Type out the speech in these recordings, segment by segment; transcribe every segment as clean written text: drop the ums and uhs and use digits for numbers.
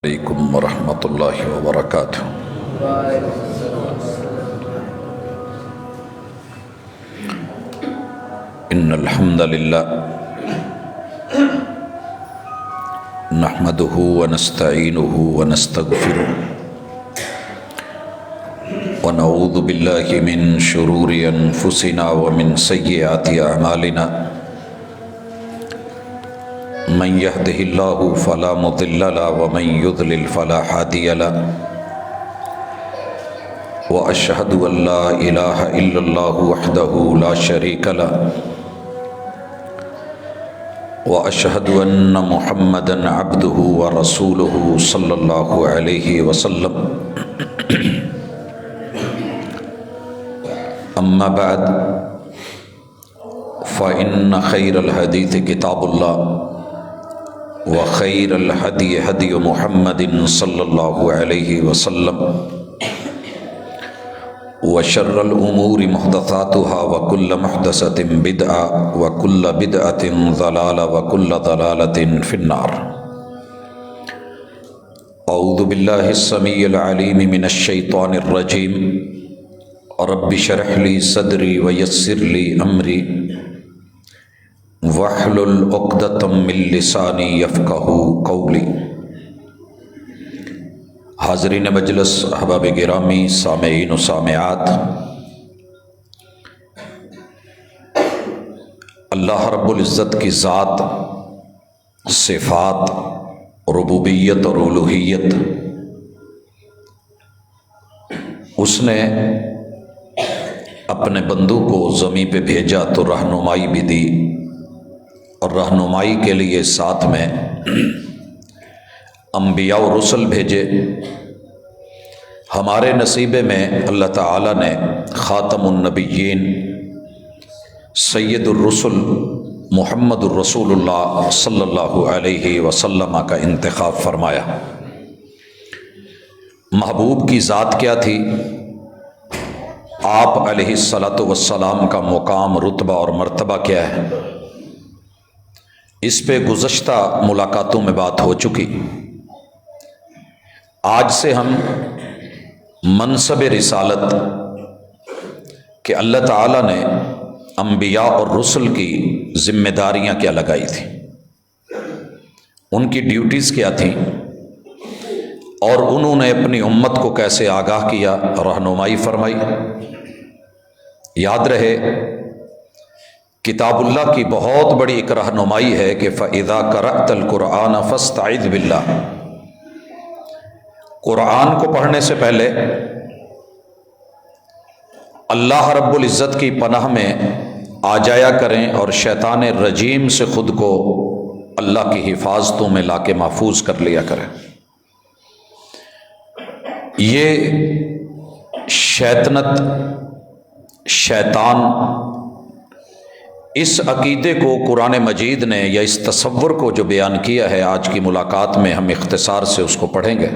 علیکم ورحمۃ اللہ وبرکاتہ۔ ان الحمد للہ نحمده ونستعینه ونستغفره ونعوذ باللہ من شرور انفسنا ومن سیئات اعمالنا من يهده الله فلا مضل له ومن يضلل فلا هادي له وأشهد أن لا إله إلا الله وحده لا شريك له وأشهد أن محمدا عبده ورسوله صلى الله عليه وسلم أما بعد فإن خير الحديث كتاب الله وخير الهدي هدي محمد صلى الله عليه وسلم وشر الأمور محدثاتها وكل محدثة بدعة وكل بدعة ضلالة وكل ضلالة في النار۔ أعوذ بالله السميع العليم من الشيطان الرجيم رب اشرح لي صدري ويسر لي أمري واحلل عقدۃ من لسانی یفقہوا قولی۔ حاضرین مجلس، احباب گرامی، سامعین و سامعات، اللہ رب العزت کی ذات، صفات، ربوبیت اور الوہیت، اس نے اپنے بندوں کو زمین پہ بھیجا تو رہنمائی بھی دی، اور رہنمائی کے لیے ساتھ میں انبیاء و رسل بھیجے۔ ہمارے نصیبے میں اللہ تعالیٰ نے خاتم النبیین سید الرسل محمد الرسول اللہ صلی اللہ علیہ وسلم کا انتخاب فرمایا۔ محبوب کی ذات کیا تھی؟ آپ علیہ الصلاۃ والسلام کا مقام، رتبہ اور مرتبہ کیا ہے؟ اس پہ گزشتہ ملاقاتوں میں بات ہو چکی۔ آج سے ہم منصب رسالت کہ اللہ تعالیٰ نے انبیاء اور رسل کی ذمہ داریاں کیا لگائی تھیں، ان کی ڈیوٹیز کیا تھیں، اور انہوں نے اپنی امت کو کیسے آگاہ کیا، رہنمائی فرمائی۔ یاد رہے، کتاب اللہ کی بہت بڑی ایک رہنمائی ہے کہ فَإِذَا قَرَأْتَ الْقُرْآنَ فَاسْتَعِذْ بِاللَّهِ۔ قرآن کو پڑھنے سے پہلے اللہ رب العزت کی پناہ میں آ جایا کریں، اور شیطان رجیم سے خود کو اللہ کی حفاظتوں میں لا کے محفوظ کر لیا کریں۔ یہ شیطنت، شیطان، اس عقیدے کو قرآن مجید نے، یا اس تصور کو جو بیان کیا ہے، آج کی ملاقات میں ہم اختصار سے اس کو پڑھیں گے۔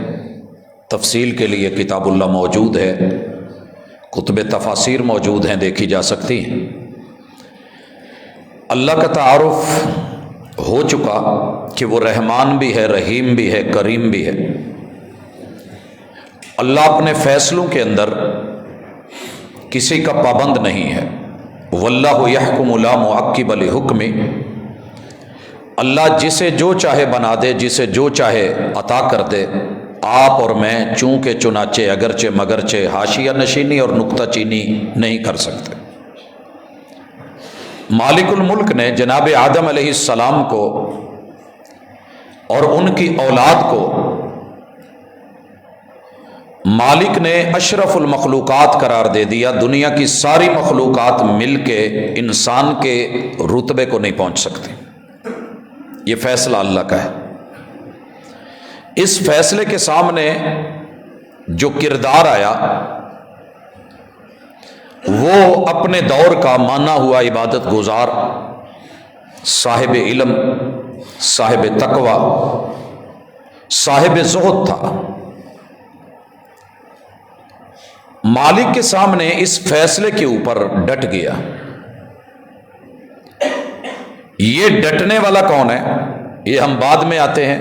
تفصیل کے لیے کتاب اللہ موجود ہے، کتب تفاسیر موجود ہیں، دیکھی جا سکتی ہیں۔ اللہ کا تعارف ہو چکا کہ وہ رحمان بھی ہے، رحیم بھی ہے، کریم بھی ہے۔ اللہ اپنے فیصلوں کے اندر کسی کا پابند نہیں ہے۔ واللہ یحکم لا معقب لحکمہ، اللہ جسے جو چاہے بنا دے، جسے جو چاہے عطا کر دے۔ آپ اور میں چونکہ چنانچہ، اگرچہ مگرچہ، حاشیہ نشینی اور نکتہ چینی نہیں کر سکتے۔ مالک الملک نے جناب آدم علیہ السلام کو اور ان کی اولاد کو، مالک نے اشرف المخلوقات قرار دے دیا۔ دنیا کی ساری مخلوقات مل کے انسان کے رتبے کو نہیں پہنچ سکتی۔ یہ فیصلہ اللہ کا ہے۔ اس فیصلے کے سامنے جو کردار آیا، وہ اپنے دور کا مانا ہوا عبادت گزار، صاحب علم، صاحب تقوی، صاحب زہد تھا۔ مالک کے سامنے اس فیصلے کے اوپر ڈٹ گیا۔ یہ ڈٹنے والا کون ہے؟ یہ ہم بعد میں آتے ہیں۔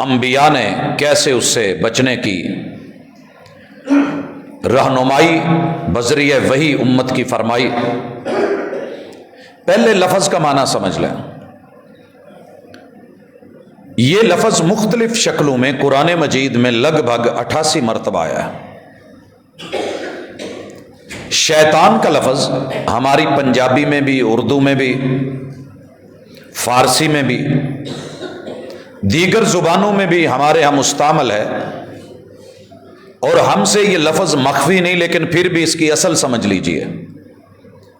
انبیاء نے کیسے اس سے بچنے کی رہنمائی بذریعہ وحی امت کی فرمائی۔ پہلے لفظ کا معنی سمجھ لیں۔ یہ لفظ مختلف شکلوں میں قرآن مجید میں لگ بھگ 88 مرتبہ آیا ہے۔ شیطان کا لفظ ہماری پنجابی میں بھی، اردو میں بھی، فارسی میں بھی، دیگر زبانوں میں بھی ہمارے ہاں مستعمل ہے، اور ہم سے یہ لفظ مخفی نہیں، لیکن پھر بھی اس کی اصل سمجھ لیجئے۔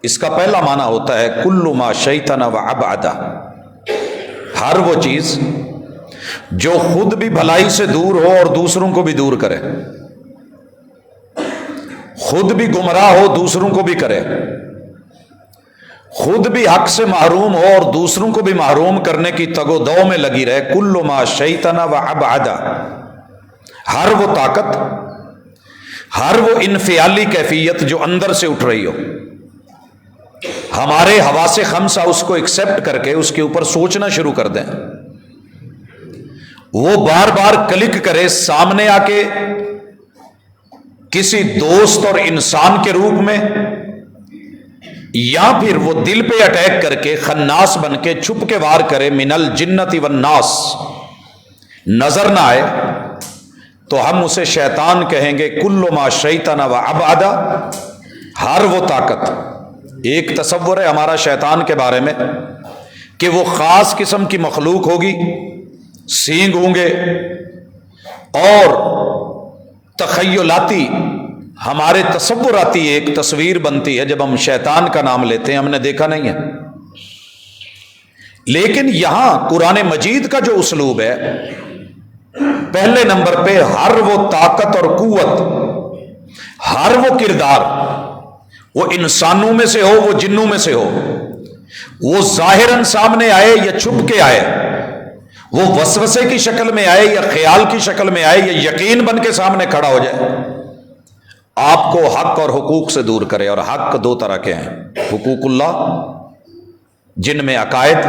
اس کا پہلا معنی ہوتا ہے کل ما شیطن و ابعد، ہر وہ چیز جو خود بھی بھلائی سے دور ہو اور دوسروں کو بھی دور کرے، خود بھی گمراہ ہو دوسروں کو بھی کرے، خود بھی حق سے محروم ہو اور دوسروں کو بھی محروم کرنے کی تگ و دو میں لگی رہے۔ کل ما شیطن و ابعد، ہر وہ طاقت، ہر وہ انفعالی کیفیت جو اندر سے اٹھ رہی ہو، ہمارے حواس خمسہ اس کو ایکسپٹ کر کے اس کے اوپر سوچنا شروع کر دیں، وہ بار بار کلک کرے سامنے آ کے کسی دوست اور انسان کے روپ میں، یا پھر وہ دل پہ اٹیک کر کے خناس بن کے چھپ کے وار کرے، من الجنت والناس، نظر نہ آئے تو ہم اسے شیطان کہیں گے۔ کل ما شیطن و ابعد، ہر وہ طاقت۔ ایک تصور ہے ہمارا شیطان کے بارے میں کہ وہ خاص قسم کی مخلوق ہوگی، سینگ ہوں گے، اور تخیلاتی ہمارے تصوراتی ایک تصویر بنتی ہے جب ہم شیطان کا نام لیتے ہیں، ہم نے دیکھا نہیں ہے۔ لیکن یہاں قرآن مجید کا جو اسلوب ہے، پہلے نمبر پہ ہر وہ طاقت اور قوت، ہر وہ کردار، وہ انسانوں میں سے ہو، وہ جنوں میں سے ہو، وہ ظاہراً سامنے آئے یا چھپ کے آئے، وہ وسوسے کی شکل میں آئے یا خیال کی شکل میں آئے یا یقین بن کے سامنے کھڑا ہو جائے، آپ کو حق اور حقوق سے دور کرے۔ اور حق دو طرح کے ہیں، حقوق اللہ جن میں عقائد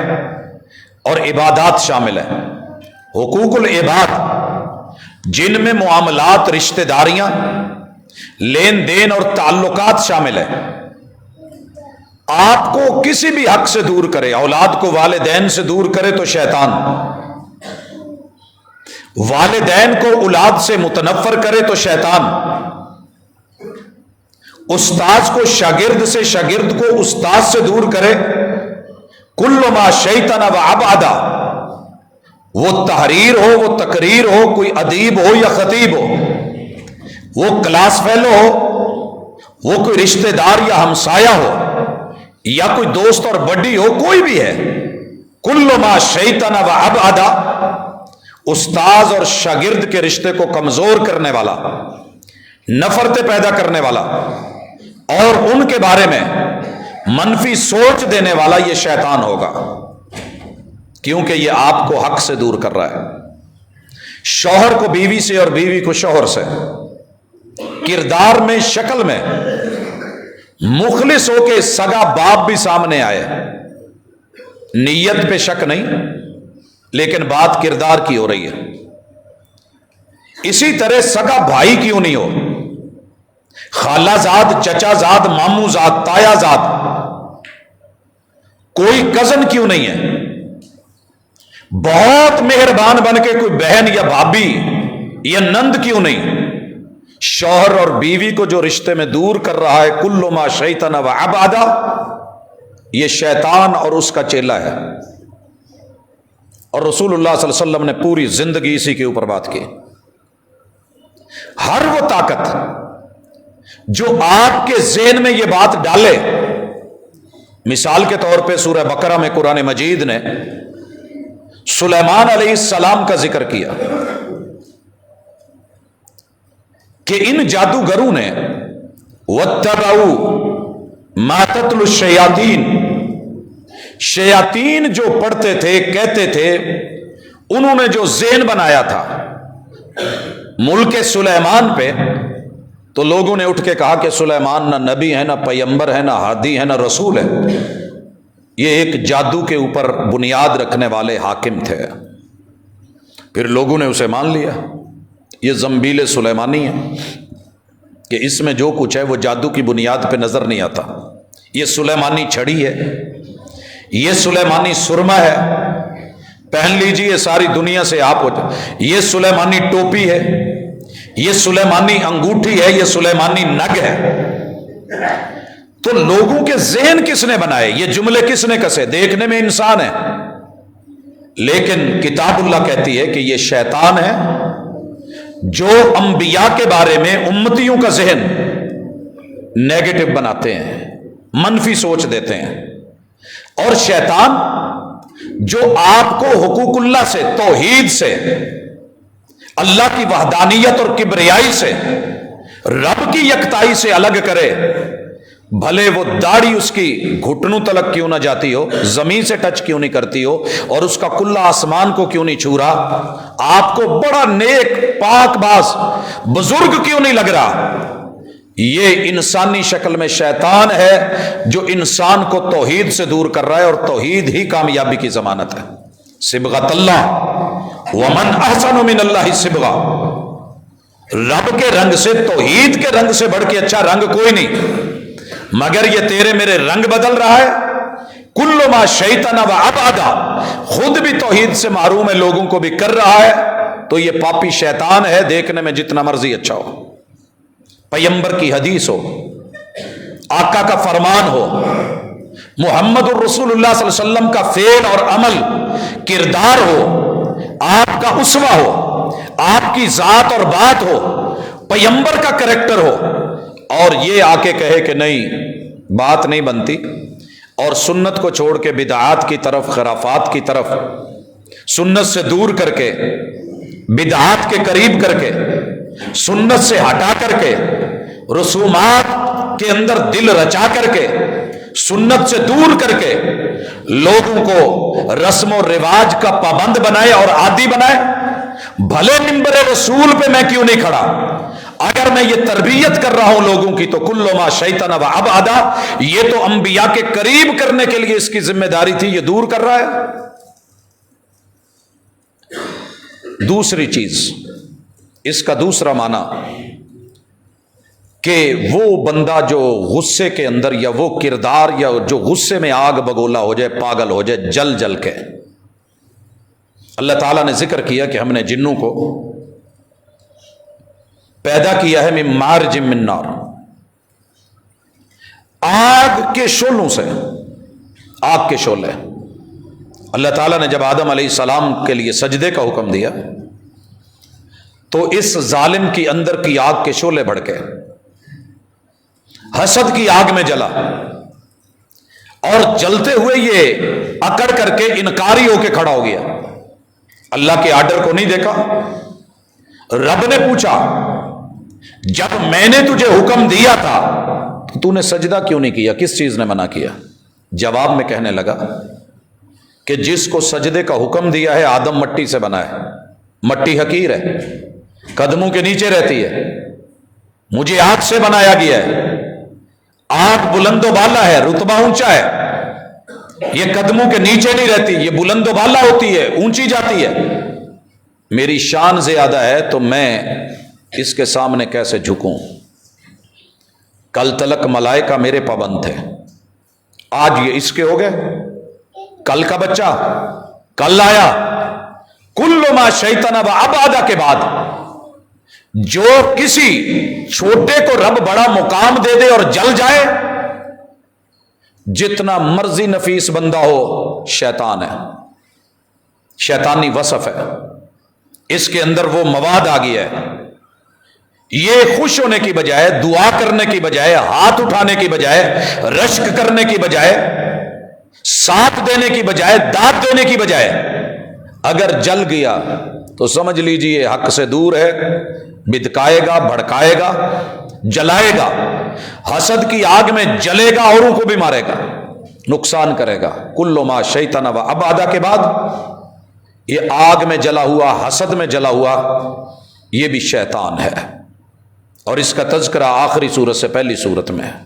اور عبادات شامل ہیں، حقوق العباد جن میں معاملات، رشتہ داریاں، لین دین اور تعلقات شامل ہیں۔ آپ کو کسی بھی حق سے دور کرے، اولاد کو والدین سے دور کرے تو شیطان، والدین کو اولاد سے متنفر کرے تو شیطان، استاذ کو شاگرد سے، شاگرد کو استاد سے دور کرے، کل ما شیطن و ابعد، وہ تحریر ہو، وہ تقریر ہو، کوئی ادیب ہو یا خطیب ہو، وہ کلاس فیلو ہو، وہ کوئی رشتہ دار یا ہمسایہ ہو، یا کوئی دوست اور بڈی ہو، کوئی بھی ہے، کل ما شیطن و ابعد، استاذ اور شاگرد کے رشتے کو کمزور کرنے والا، نفرتیں پیدا کرنے والا اور ان کے بارے میں منفی سوچ دینے والا یہ شیطان ہوگا، کیونکہ یہ آپ کو حق سے دور کر رہا ہے۔ شوہر کو بیوی سے اور بیوی کو شوہر سے، کردار میں، شکل میں مخلص ہو کے سگا باپ بھی سامنے آئے، نیت پہ شک نہیں، لیکن بات کردار کی ہو رہی ہے۔ اسی طرح سگا بھائی کیوں نہیں ہو، خالہ زاد، چچا زاد، ماموں زاد، تایا زاد، کوئی کزن کیوں نہیں ہے، بہت مہربان بن کے کوئی بہن یا بھابھی یا نند کیوں نہیں، شوہر اور بیوی کو جو رشتے میں دور کر رہا ہے، کل ما شیطن و ابعد، یہ شیطان اور اس کا چیلا ہے۔ اور رسول اللہ صلی اللہ علیہ وسلم نے پوری زندگی اسی کے اوپر بات کی۔ ہر وہ طاقت جو آپ کے ذہن میں یہ بات ڈالے، مثال کے طور پہ سورہ بقرہ میں قرآن مجید نے سلیمان علیہ السلام کا ذکر کیا کہ ان جادوگروں نے وَاتَّبَعُوا مَا تَتْلُو الشَّيَاطِينُ، شیاطین جو پڑھتے تھے، کہتے تھے، انہوں نے جو ذہن بنایا تھا ملک سلیمان پہ، تو لوگوں نے اٹھ کے کہا کہ سلیمان نہ نبی ہے، نہ پیغمبر ہے، نہ ہادی ہے، نہ رسول ہے، یہ ایک جادو کے اوپر بنیاد رکھنے والے حاکم تھے۔ پھر لوگوں نے اسے مان لیا۔ یہ زنبیل سلیمانی ہے کہ اس میں جو کچھ ہے وہ جادو کی بنیاد پہ نظر نہیں آتا۔ یہ سلیمانی چھڑی ہے، یہ سلیمانی سرما ہے، پہن لیجیے ساری دنیا سے آپ ہو جائے۔ یہ سلیمانی ٹوپی ہے، یہ سلیمانی انگوٹھی ہے، یہ سلیمانی نگ ہے۔ تو لوگوں کے ذہن کس نے بنائے؟ یہ جملے کس نے کسے؟ دیکھنے میں انسان ہے، لیکن کتاب اللہ کہتی ہے کہ یہ شیطان ہے جو انبیاء کے بارے میں امتیوں کا ذہن نیگیٹو بناتے ہیں، منفی سوچ دیتے ہیں۔ اور شیطان جو آپ کو حقوق اللہ سے، توحید سے، اللہ کی وحدانیت اور کبریائی سے، رب کی یکتائی سے الگ کرے، بھلے وہ داڑھی اس کی گھٹنوں تلک کیوں نہ جاتی ہو، زمین سے ٹچ کیوں نہیں کرتی ہو، اور اس کا کلہ آسمان کو کیوں نہیں چھو رہا، آپ کو بڑا نیک پاک باز بزرگ کیوں نہیں لگ رہا، یہ انسانی شکل میں شیطان ہے جو انسان کو توحید سے دور کر رہا ہے، اور توحید ہی کامیابی کی ضمانت ہے۔ صبغۃ اللہ ومن احسن من اللہ صبغہ، رب کے رنگ سے، توحید کے رنگ سے بڑھ کے اچھا رنگ کوئی نہیں، مگر یہ تیرے میرے رنگ بدل رہا ہے۔ کل ما شیطان و ابعدا، خود بھی توحید سے محروم ہے، لوگوں کو بھی کر رہا ہے، تو یہ پاپی شیطان ہے، دیکھنے میں جتنا مرضی اچھا ہو، پیغمبر کی حدیث ہو، آقا کا فرمان ہو، محمد الرسول اللہ صلی اللہ علیہ وسلم کا فعل اور عمل، کردار ہو، آپ کا اسوہ ہو، آپ کی ذات اور بات ہو، پیغمبر کا کریکٹر ہو، اور یہ آ کے کہے کہ نہیں بات نہیں بنتی، اور سنت کو چھوڑ کے بدعات کی طرف، خرافات کی طرف، سنت سے دور کر کے، بدعات کے قریب کر کے، سنت سے ہٹا کر کے، رسومات کے اندر دل رچا کر کے، سنت سے دور کر کے لوگوں کو رسم و رواج کا پابند بنائے اور عادی بنائے۔ بھلے منبر رسول پہ میں کیوں نہیں کھڑا، اگر میں یہ تربیت کر رہا ہوں لوگوں کی، تو کل ما شیطان و ابعدا، یہ تو انبیاء کے قریب کرنے کے لیے اس کی ذمہ داری تھی، یہ دور کر رہا ہے۔ دوسری چیز، اس کا دوسرا معنی کہ وہ بندہ جو غصے کے اندر، یا وہ کردار، یا جو غصے میں آگ بگولا ہو جائے، پاگل ہو جائے، جل جل کے، اللہ تعالیٰ نے ذکر کیا کہ ہم نے جنوں کو پیدا کیا ہے من مارج من نار، آگ کے شعلوں سے، آگ کے شعلے۔ اللہ تعالیٰ نے جب آدم علیہ السلام کے لیے سجدے کا حکم دیا تو اس ظالم کی اندر کی آگ کے شعلے بڑھ کے حسد کی آگ میں جلا، اور جلتے ہوئے یہ اکڑ کر کے انکاری ہو کے کھڑا ہو گیا، اللہ کے آرڈر کو نہیں دیکھا۔ رب نے پوچھا جب میں نے تجھے حکم دیا تھا تو نے سجدہ کیوں نہیں کیا، کس چیز نے منع کیا؟ جواب میں کہنے لگا کہ جس کو سجدے کا حکم دیا ہے آدم مٹی سے بنا ہے، مٹی حقیر ہے، قدموں کے نیچے رہتی ہے، مجھے آگ سے بنایا گیا ہے، آگ بلند و بالا ہے، رتبہ اونچا ہے، یہ قدموں کے نیچے نہیں رہتی، یہ بلند و بالا ہوتی ہے، اونچی جاتی ہے، میری شان زیادہ ہے، تو میں اس کے سامنے کیسے جھکوں؟ کل تلک ملائکہ میرے پابند تھے، آج یہ اس کے ہو گئے، کل کا بچہ کل آیا۔ کل ما شیطان و ابعدا کے بعد جو کسی چھوٹے کو رب بڑا مقام دے دے اور جل جائے، جتنا مرضی نفیس بندہ ہو، شیطان ہے، شیطانی وصف ہے، اس کے اندر وہ مواد آ گیا ہے۔ یہ خوش ہونے کی بجائے، دعا کرنے کی بجائے، ہاتھ اٹھانے کی بجائے، رشک کرنے کی بجائے، ساتھ دینے کی بجائے، داد دینے کی بجائے، اگر جل گیا تو سمجھ لیجئے حق سے دور ہے، بدکائے گا، بھڑکائے گا، جلائے گا، حسد کی آگ میں جلے گا، اوروں کو بھی مارے گا، نقصان کرے گا۔ کل ما شیطان و ابعدا کے بعد یہ آگ میں جلا ہوا، حسد میں جلا ہوا، یہ بھی شیطان ہے، اور اس کا تذکرہ آخری سورت سے پہلی سورت میں ہے۔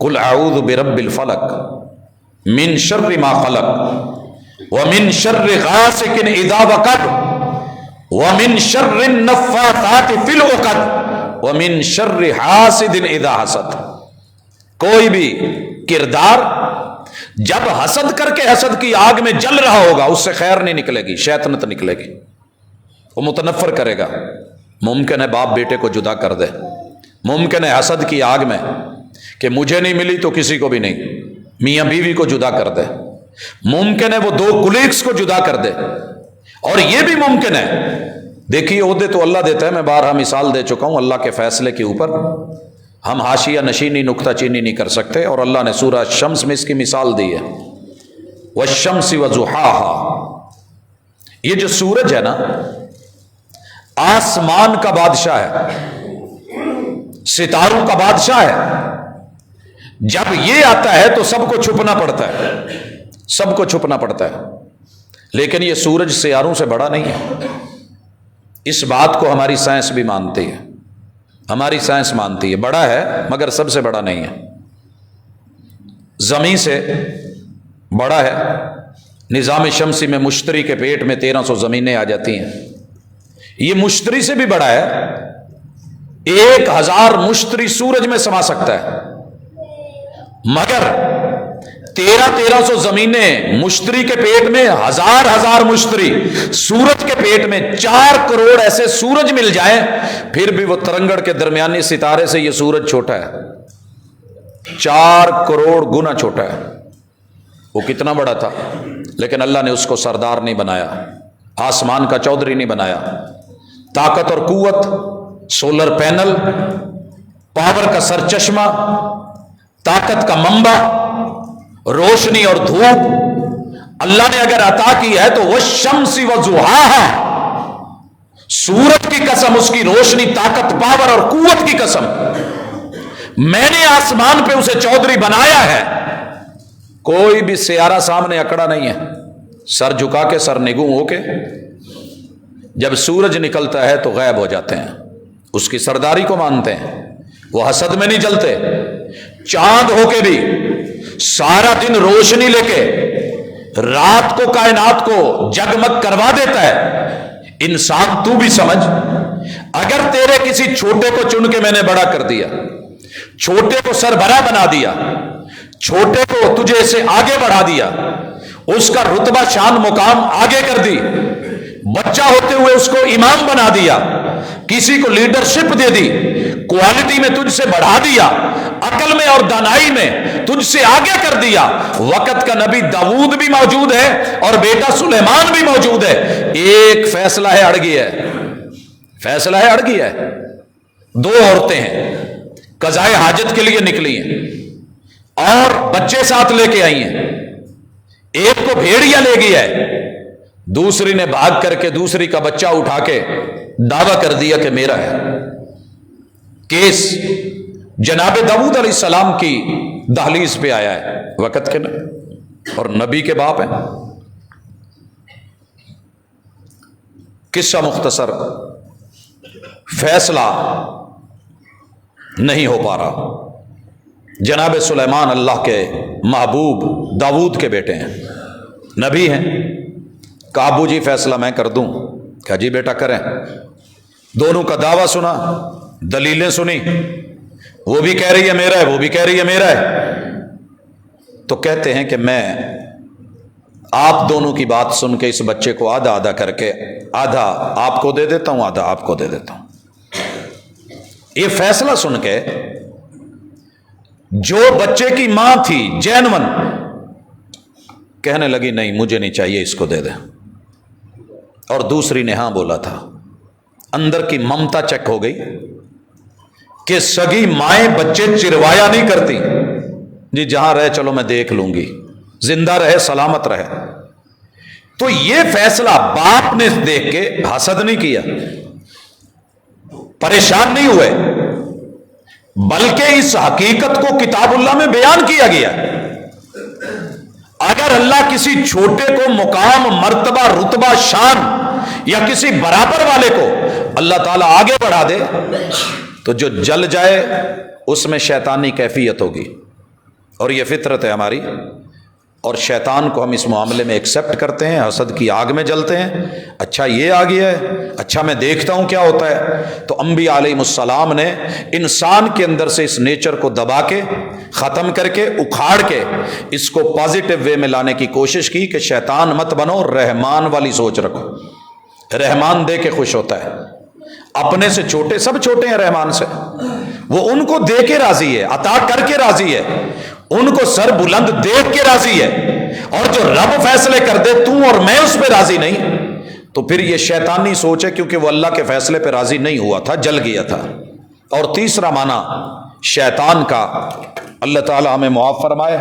قل اعوذ برب الفلق من شر ما خلق ومن شر غاسق اذا وقب وَمِن شَرِّ النَّفَّاثَاتِ فِي الْعُقَدِ وَمِن شَرِّ حَاسِدٍ اِذَا حَسَدَ۔ کوئی بھی کردار جب حسد کر کے حسد کی آگ میں جل رہا ہوگا اس سے خیر نہیں نکلے گی، شیطنت نکلے گی، وہ متنفر کرے گا۔ ممکن ہے باپ بیٹے کو جدا کر دے، ممکن ہے حسد کی آگ میں کہ مجھے نہیں ملی تو کسی کو بھی نہیں، میاں بیوی کو جدا کر دے، ممکن ہے وہ دو کولیگز کو جدا کر دے، اور یہ بھی ممکن ہے، دیکھیے عہدے تو اللہ دیتا ہے، میں بارہا مثال دے چکا ہوں، اللہ کے فیصلے کے اوپر ہم حاشیہ نشینی نکتہ چینی نہیں کر سکتے، اور اللہ نے سورہ شمس میں اس کی مثال دی ہے، والشمس وضحاها۔ یہ جو سورج ہے نا آسمان کا بادشاہ ہے، ستاروں کا بادشاہ ہے، جب یہ آتا ہے تو سب کو چھپنا پڑتا ہے، سب کو چھپنا پڑتا ہے، لیکن یہ سورج سیاروں سے بڑا نہیں ہے۔ اس بات کو ہماری سائنس بھی مانتی ہے، ہماری سائنس مانتی ہے، بڑا ہے مگر سب سے بڑا نہیں ہے، زمین سے بڑا ہے۔ نظام شمسی میں مشتری کے پیٹ میں 1300 زمینیں آ جاتی ہیں، یہ مشتری سے بھی بڑا ہے، 1000 مشتری سورج میں سما سکتا ہے، مگر 1300 زمینیں مشتری کے پیٹ میں، ہزار مشتری سورج کے پیٹ میں، 4 کروڑ ایسے سورج مل جائیں پھر بھی وہ ترنگڑ کے درمیانی ستارے سے یہ سورج چھوٹا ہے، 4 کروڑ گنا چھوٹا ہے۔ وہ کتنا بڑا تھا، لیکن اللہ نے اس کو سردار نہیں بنایا، آسمان کا چودھری نہیں بنایا۔ طاقت اور قوت، سولر پینل، پاور کا سر چشمہ، طاقت کا منبع، روشنی اور دھوپ اللہ نے اگر عطا کی ہے تو والشمس وضحاها، سورج کی قسم، اس کی روشنی، طاقت، پاور اور قوت کی قسم، میں نے آسمان پہ اسے چودھری بنایا ہے۔ کوئی بھی سیارہ سامنے اکڑا نہیں ہے، سر جھکا کے، سر نگوں ہو کے، جب سورج نکلتا ہے تو غائب ہو جاتے ہیں، اس کی سرداری کو مانتے ہیں، وہ حسد میں نہیں جلتے۔ چاند ہو کے بھی سارا دن روشنی لے کے رات کو کائنات کو جگمگ کروا دیتا ہے۔ انسان تو بھی سمجھ، اگر تیرے کسی چھوٹے کو چن کے میں نے بڑا کر دیا، چھوٹے کو سربراہ بنا دیا، چھوٹے کو تجھے سے آگے بڑھا دیا، اس کا رتبہ شان مقام آگے کر دی، بچہ ہوتے ہوئے اس کو امام بنا دیا، کسی کو لیڈرشپ دے دی، کوالٹی میں تجھ سے بڑھا دیا، عقل میں اور دانائی میں تجھ سے آگے کر دیا، وقت کا نبی داؤد بھی موجود ہے اور بیٹا سلیمان بھی موجود ہے، ایک فیصلہ ہے اڑ گیا ہے، فیصلہ ہے اڑ گیا ہے۔ 2 عورتیں ہیں، قضائے حاجت کے لیے نکلی ہیں اور بچے ساتھ لے کے آئی ہیں، ایک کو بھیڑیا لے گیا ہے، دوسری نے بھاگ کر کے دوسری کا بچہ اٹھا کے دعویٰ کر دیا کہ میرا ہے۔ کیس جناب داؤد علیہ السلام کی دہلیز پہ آیا ہے، وقت کے اور نبی کے باپ ہیں۔ قصہ مختصر، فیصلہ نہیں ہو پا رہا۔ جناب سلیمان اللہ کے محبوب داؤد کے بیٹے ہیں، نبی ہیں، کہا ابو جی فیصلہ میں کر دوں، کہا جی بیٹا کریں۔ دونوں کا دعویٰ سنا، دلیلیں سنی، وہ بھی کہہ رہی ہے میرا ہے، وہ بھی کہہ رہی ہے میرا ہے، تو کہتے ہیں کہ میں آپ دونوں کی بات سن کے اس بچے کو آدھا آدھا کر کے، آدھا آپ کو دے دیتا ہوں، آدھا آپ کو دے دیتا ہوں۔ یہ فیصلہ سن کے جو بچے کی ماں تھی جینون کہنے لگی نہیں مجھے نہیں چاہیے، اس کو دے دیں، اور دوسری نے ہاں بولا تھا۔ اندر کی ممتا چیک ہو گئی کہ سگی مائیں بچے چروایا نہیں کرتی، جی جہاں رہے چلو میں دیکھ لوں گی، زندہ رہے سلامت رہے۔ تو یہ فیصلہ باپ نے دیکھ کے حسد نہیں کیا، پریشان نہیں ہوئے، بلکہ اس حقیقت کو کتاب اللہ میں بیان کیا گیا۔ اگر اللہ کسی چھوٹے کو مقام، مرتبہ، رتبہ، شان یا کسی برابر والے کو اللہ تعالیٰ آگے بڑھا دے تو جو جل جائے اس میں شیطانی کیفیت ہوگی، اور یہ فطرت ہے ہماری۔ اور شیطان کو ہم اس معاملے میں ایکسیپٹ کرتے ہیں، حسد کی آگ میں جلتے ہیں، اچھا یہ آ گیا ہے، اچھا میں دیکھتا ہوں کیا ہوتا ہے۔ تو انبیاء علیہ السلام نے انسان کے اندر سے اس نیچر کو دبا کے، ختم کر کے، اکھاڑ کے اس کو پازیٹیو وے میں لانے کی کوشش کی کہ شیطان مت بنو، رحمان والی سوچ رکھو۔ رحمان دے کے خوش ہوتا ہے، اپنے سے چھوٹے سب چھوٹے ہیں رحمان سے، وہ ان کو دے کے راضی ہے، عطا کر کے راضی ہے، ان کو سر بلند دیکھ کے راضی ہے۔ اور جو رب فیصلے کر دے تو اور میں اس پہ راضی نہیں، تو پھر یہ شیطانی سوچ ہے، کیونکہ وہ اللہ کے فیصلے پہ راضی نہیں ہوا تھا، جل گیا تھا۔ اور تیسرا معنی شیطان کا، اللہ تعالیٰ ہمیں معاف فرمائے،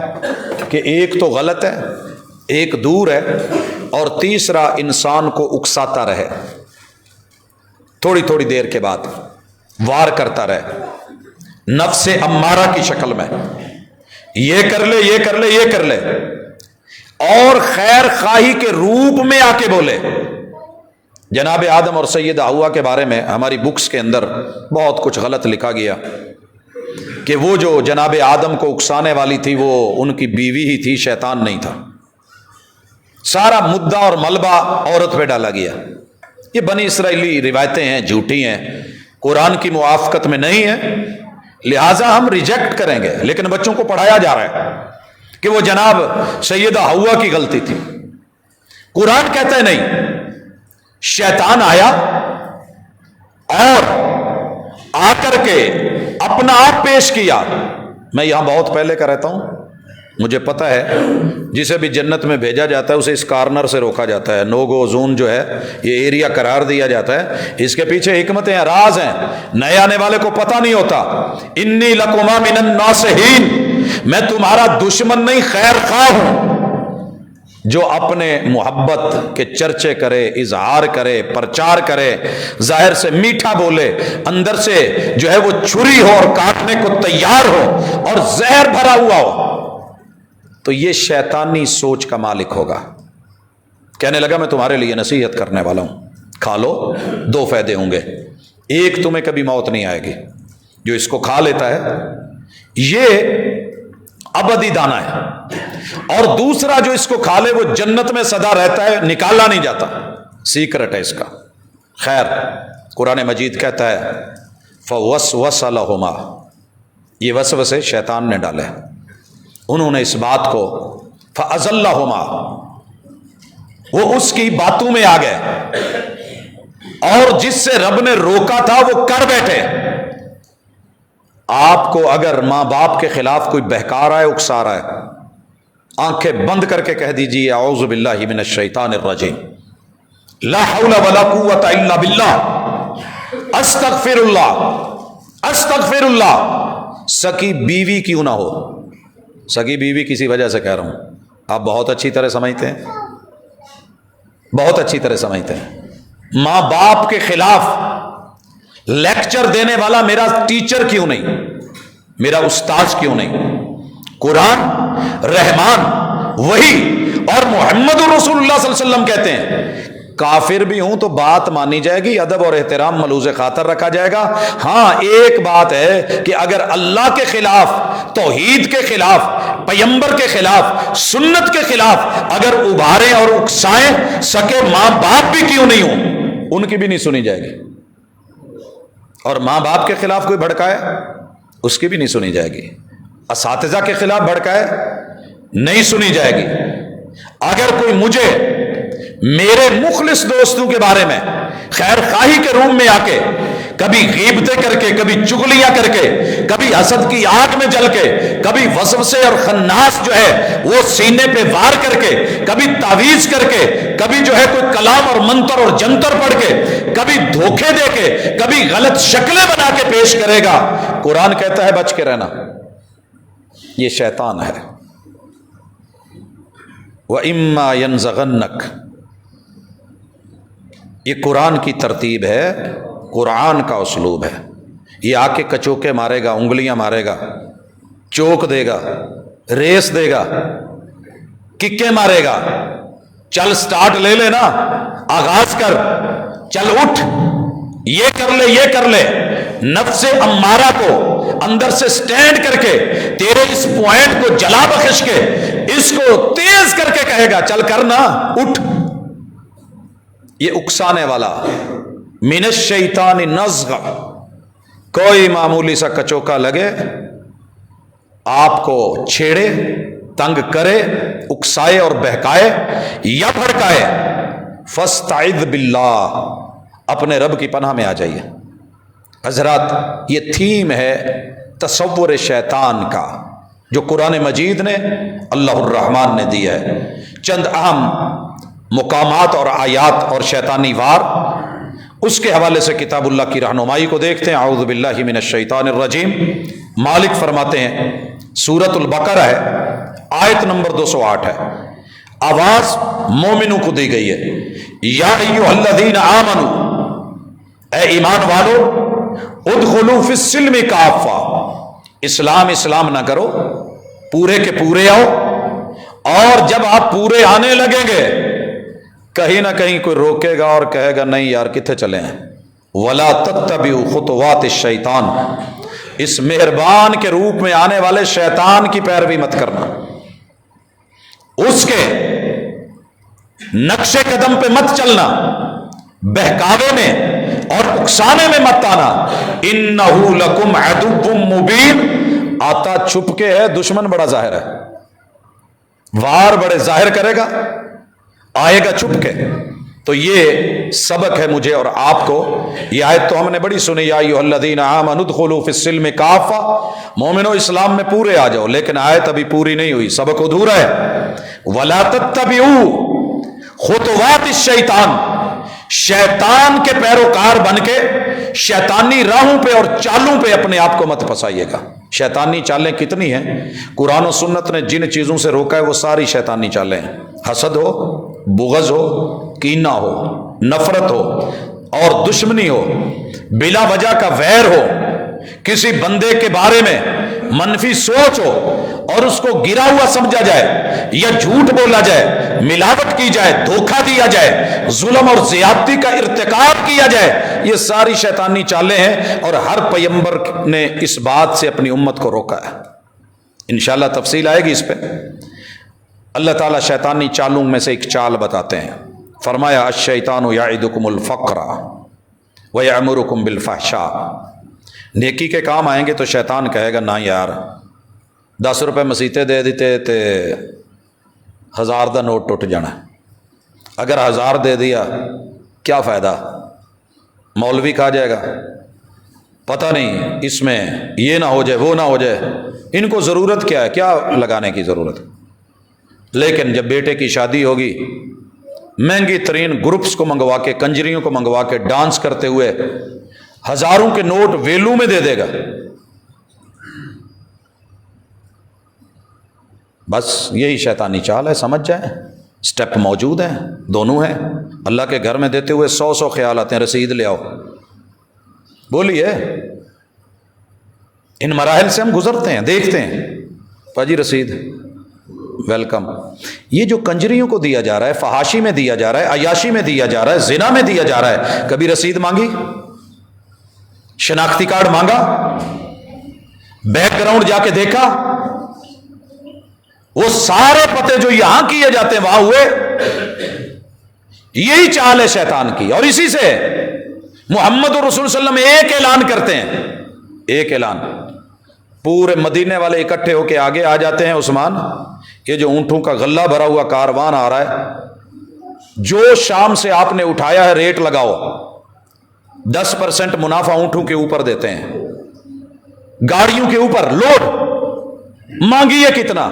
کہ ایک تو غلط ہے، ایک دور ہے، اور تیسرا انسان کو اکساتا رہے، تھوڑی تھوڑی دیر کے بعد وار کرتا رہے، نفس امارہ کی شکل میں، یہ کر لے، یہ کر لے، یہ کر لے، اور خیر خواہی کے روپ میں آ کے بولے۔ جناب آدم اور سیدہ حوا کے بارے میں ہماری بکس کے اندر بہت کچھ غلط لکھا گیا کہ وہ جو جناب آدم کو اکسانے والی تھی وہ ان کی بیوی ہی تھی، شیطان نہیں تھا۔ سارا مدعا اور ملبہ عورت پہ ڈالا گیا۔ یہ بنی اسرائیلی روایتیں ہیں، جھوٹی ہیں، قرآن کی موافقت میں نہیں ہے، لہٰذا ہم ریجیکٹ کریں گے۔ لیکن بچوں کو پڑھایا جا رہا ہے کہ وہ جناب سیدہ حوا کی غلطی تھی۔ قرآن کہتا ہے نہیں، شیطان آیا اور آ کر کے اپنا آپ پیش کیا۔ میں یہاں بہت پہلے کا رہتا ہوں، مجھے پتہ ہے جسے بھی جنت میں بھیجا جاتا ہے اسے اس کارنر سے روکا جاتا ہے، نو گو زون جو ہے یہ ایریا قرار دیا جاتا ہے۔ اس کے پیچھے حکمتیں ہیں، راز ہیں، نئے آنے والے کو پتہ نہیں ہوتا۔ انی لکما من الناصحین، میں تمہارا دشمن نہیں، خیر خواہ ہوں، جو اپنے محبت کے چرچے کرے، اظہار کرے، پرچار کرے، ظاہر سے میٹھا بولے، اندر سے جو ہے وہ چھری ہو اور کاٹنے کو تیار ہو اور زہر بھرا ہوا ہو، تو یہ شیطانی سوچ کا مالک ہوگا۔ کہنے لگا میں تمہارے لیے نصیحت کرنے والا ہوں، کھا لو، دو فائدے ہوں گے۔ ایک، تمہیں کبھی موت نہیں آئے گی، جو اس کو کھا لیتا ہے یہ ابدی دانہ ہے، اور دوسرا جو اس کو کھا لے وہ جنت میں سدا رہتا ہے، نکالا نہیں جاتا، سیکرٹ ہے اس کا۔ خیر، قرآن مجید کہتا ہے فوسوس لہما، یہ وسوسے شیطان نے ڈالے، انہوں نے اس بات کو فازلہما، وہ اس کی باتوں میں آ گئے، اور جس سے رب نے روکا تھا وہ کر بیٹھے۔ آپ کو اگر ماں باپ کے خلاف کوئی بہکا رہا ہے، اکسا رہا ہے، آنکھیں بند کر کے کہہ دیجیے اعوذ باللہ من الشیطان الرجیم، لا حول ولا قوت الا باللہ، استغفر اللہ، استغفر اللہ۔ سکی بیوی کیوں نہ ہو، سکی بیوی کسی وجہ سے کہہ رہا ہوں، آپ بہت اچھی طرح سمجھتے ہیں، بہت اچھی طرح سمجھتے ہیں۔ ماں باپ کے خلاف لیکچر دینے والا میرا ٹیچر کیوں نہیں، میرا استاذ کیوں نہیں؟ قرآن، رحمان، وحی اور محمد رسول اللہ صلی اللہ علیہ وسلم کہتے ہیں کافر بھی ہوں تو بات مانی جائے گی، ادب اور احترام ملوز خاطر رکھا جائے گا۔ ہاں ایک بات ہے کہ اگر اللہ کے خلاف، توحید کے خلاف، پیغمبر کے خلاف، سنت کے خلاف اگر ابھاریں اور اکسائیں، سکے ماں باپ بھی کیوں نہیں ہوں، ان کی بھی نہیں سنی جائے گی، اور ماں باپ کے خلاف کوئی بھڑکائے اس کی بھی نہیں سنی جائے گی، اساتذہ کے خلاف بھڑکائے نہیں سنی جائے گی۔ اگر کوئی مجھے میرے مخلص دوستوں کے بارے میں خیر خواہی کے روم میں آ کے کبھی غیبتیں کر کے، کبھی چغلیاں کر کے، کبھی حسد کی آگ میں جل کے، کبھی وسوسے اور خناس جو ہے وہ سینے پہ وار کر کے، کبھی تعویذ کر کے، کبھی جو ہے کوئی کلام اور منتر اور جنتر پڑھ کے، کبھی دھوکے دے کے، کبھی غلط شکلیں بنا کے پیش کرے گا، قرآن کہتا ہے بچ کے رہنا، یہ شیطان ہے۔ وَإِمَّا يَنزَغَنَّكَ، یہ قرآن کی ترتیب ہے، قرآن کا اسلوب ہے۔ یہ آ کے کچوکے مارے گا، انگلیاں مارے گا، چوک دے گا، ریس دے گا، ککے مارے گا، چل سٹارٹ لے لے نا، آغاز کر، چل اٹھ، یہ کر لے، یہ کر لے، نفس امارہ کو اندر سے سٹینڈ کر کے تیرے اس پوائنٹ کو جلا بخش کے اس کو تیز کر کے کہے گا چل کرنا اٹھ. یہ اکسانے والا من الشیطان نزغ، کوئی معمولی سا کچوکا لگے، آپ کو چھیڑے، تنگ کرے، اکسائے اور بہکائے یا بھڑکائے، فاستعذ باللہ، اپنے رب کی پناہ میں آ جائیے. حضرات یہ تھیم ہے تصور شیطان کا جو قرآن مجید نے اللہ الرحمن نے دیا ہے. چند اہم مقامات اور آیات اور شیطانی وار اس کے حوالے سے کتاب اللہ کی رہنمائی کو دیکھتے ہیں. اعوذ باللہ من الشیطان الرجیم. مالک فرماتے ہیں سورۃ البقرہ ہے، آیت نمبر 208 ہے. آواز مومنوں کو دی گئی ہے. یا ایھا الذین آمنوا، اے ایمان والو، ادخلوا فی السلم کافہ، اسلام نہ کرو، پورے کے پورے آؤ. اور جب آپ پورے آنے لگیں گے کہیں نہ کہیں کوئی روکے گا اور کہے گا نہیں یار کتنے چلے ہیں. ولا تتبعوا خطوات الشیطان، اس مہربان کے روپ میں آنے والے شیطان کی پیروی مت کرنا، اس کے نقش قدم پہ مت چلنا، بہکاوے میں اور اکسانے میں مت آنا. انہ لکم عدو مبین، آتا چھپ کے ہے، دشمن بڑا ظاہر ہے، وار بڑے ظاہر کرے گا، آئے گا چھپ کے. تو یہ سبق ہے مجھے اور آپ کو. یہ آیت تو ہم نے بڑی سنی، یا ایھا الذین آمنوا ادخلوا فی السلم کافہ، مومنو اسلام میں پورے آ جاؤ. لیکن آیت ابھی پوری نہیں ہوئی، سبق ادھورا ہے. ولا تتبعوا خطوات الشیطان، شیطان کے پیروکار بن کے شیطانی راہوں پہ اور چالوں پہ اپنے آپ کو مت پھنسائیے گا. شیطانی چالیں کتنی ہیں، قرآن و سنت نے جن چیزوں سے روکا ہے وہ ساری شیطانی چالیں ہیں. حسد ہو، بغض ہو، کینہ ہو، نفرت ہو اور دشمنی ہو، بلا وجہ کا ویر ہو، کسی بندے کے بارے میں منفی سوچ ہو اور اس کو گرا ہوا سمجھا جائے یا جھوٹ بولا جائے، ملاوٹ کی جائے، دھوکہ دیا جائے، ظلم اور زیادتی کا ارتکاب کیا جائے، یہ ساری شیطانی چالیں ہیں. اور ہر پیغمبر نے اس بات سے اپنی امت کو روکا ہے. انشاءاللہ تفصیل آئے گی اس پہ. اللہ تعالیٰ شیطانی چالوں میں سے ایک چال بتاتے ہیں. فرمایا الشیطان یعدکم الفقر ویأمرکم بالفحشاء، نیکی کے کام آئیں گے تو شیطان کہے گا نہ یار 10 روپے مسیتے دے دیتے تے 1000 دا نوٹ ٹوٹ جانا، اگر 1000 دے دیا کیا فائدہ، مولوی کھا جائے گا، پتہ نہیں اس میں یہ نہ ہو جائے وہ نہ ہو جائے، ان کو ضرورت کیا ہے، کیا لگانے کی ضرورت. لیکن جب بیٹے کی شادی ہوگی مہنگی ترین گروپس کو منگوا کے، کنجریوں کو منگوا کے ڈانس کرتے ہوئے ہزاروں کے نوٹ ویلو میں دے دے گا. بس یہی شیطانی چال ہے، سمجھ جائیں. سٹیپ موجود ہیں، دونوں ہیں. اللہ کے گھر میں دیتے ہوئے 100 خیال آتے ہیں، رسید لے آؤ. بولیے، ان مراحل سے ہم گزرتے ہیں، دیکھتے ہیں. پاجی رسید، ویلکم. یہ جو کنجریوں کو دیا جا رہا ہے، فحاشی میں دیا جا رہا ہے، عیاشی میں دیا جا رہا ہے، زنا میں دیا جا رہا ہے، کبھی رسید مانگی؟ شناختی کارڈ مانگا؟ بیک گراؤنڈ جا کے دیکھا؟ وہ سارے پتے جو یہاں کیے جاتے ہیں وہاں ہوئے. یہی چال ہے شیطان کی. اور اسی سے محمد رسول صلی اللہ علیہ وسلم ایک اعلان کرتے ہیں، ایک اعلان. پورے مدینے والے اکٹھے ہو کے آگے آ جاتے ہیں. عثمان، یہ جو اونٹوں کا غلہ بھرا ہوا کاروان آ رہا ہے، جو شام سے آپ نے اٹھایا ہے ریٹ لگاؤ، 10% منافع اونٹوں کے اوپر دیتے ہیں، گاڑیوں کے اوپر لوڈ. مانگیے کتنا؟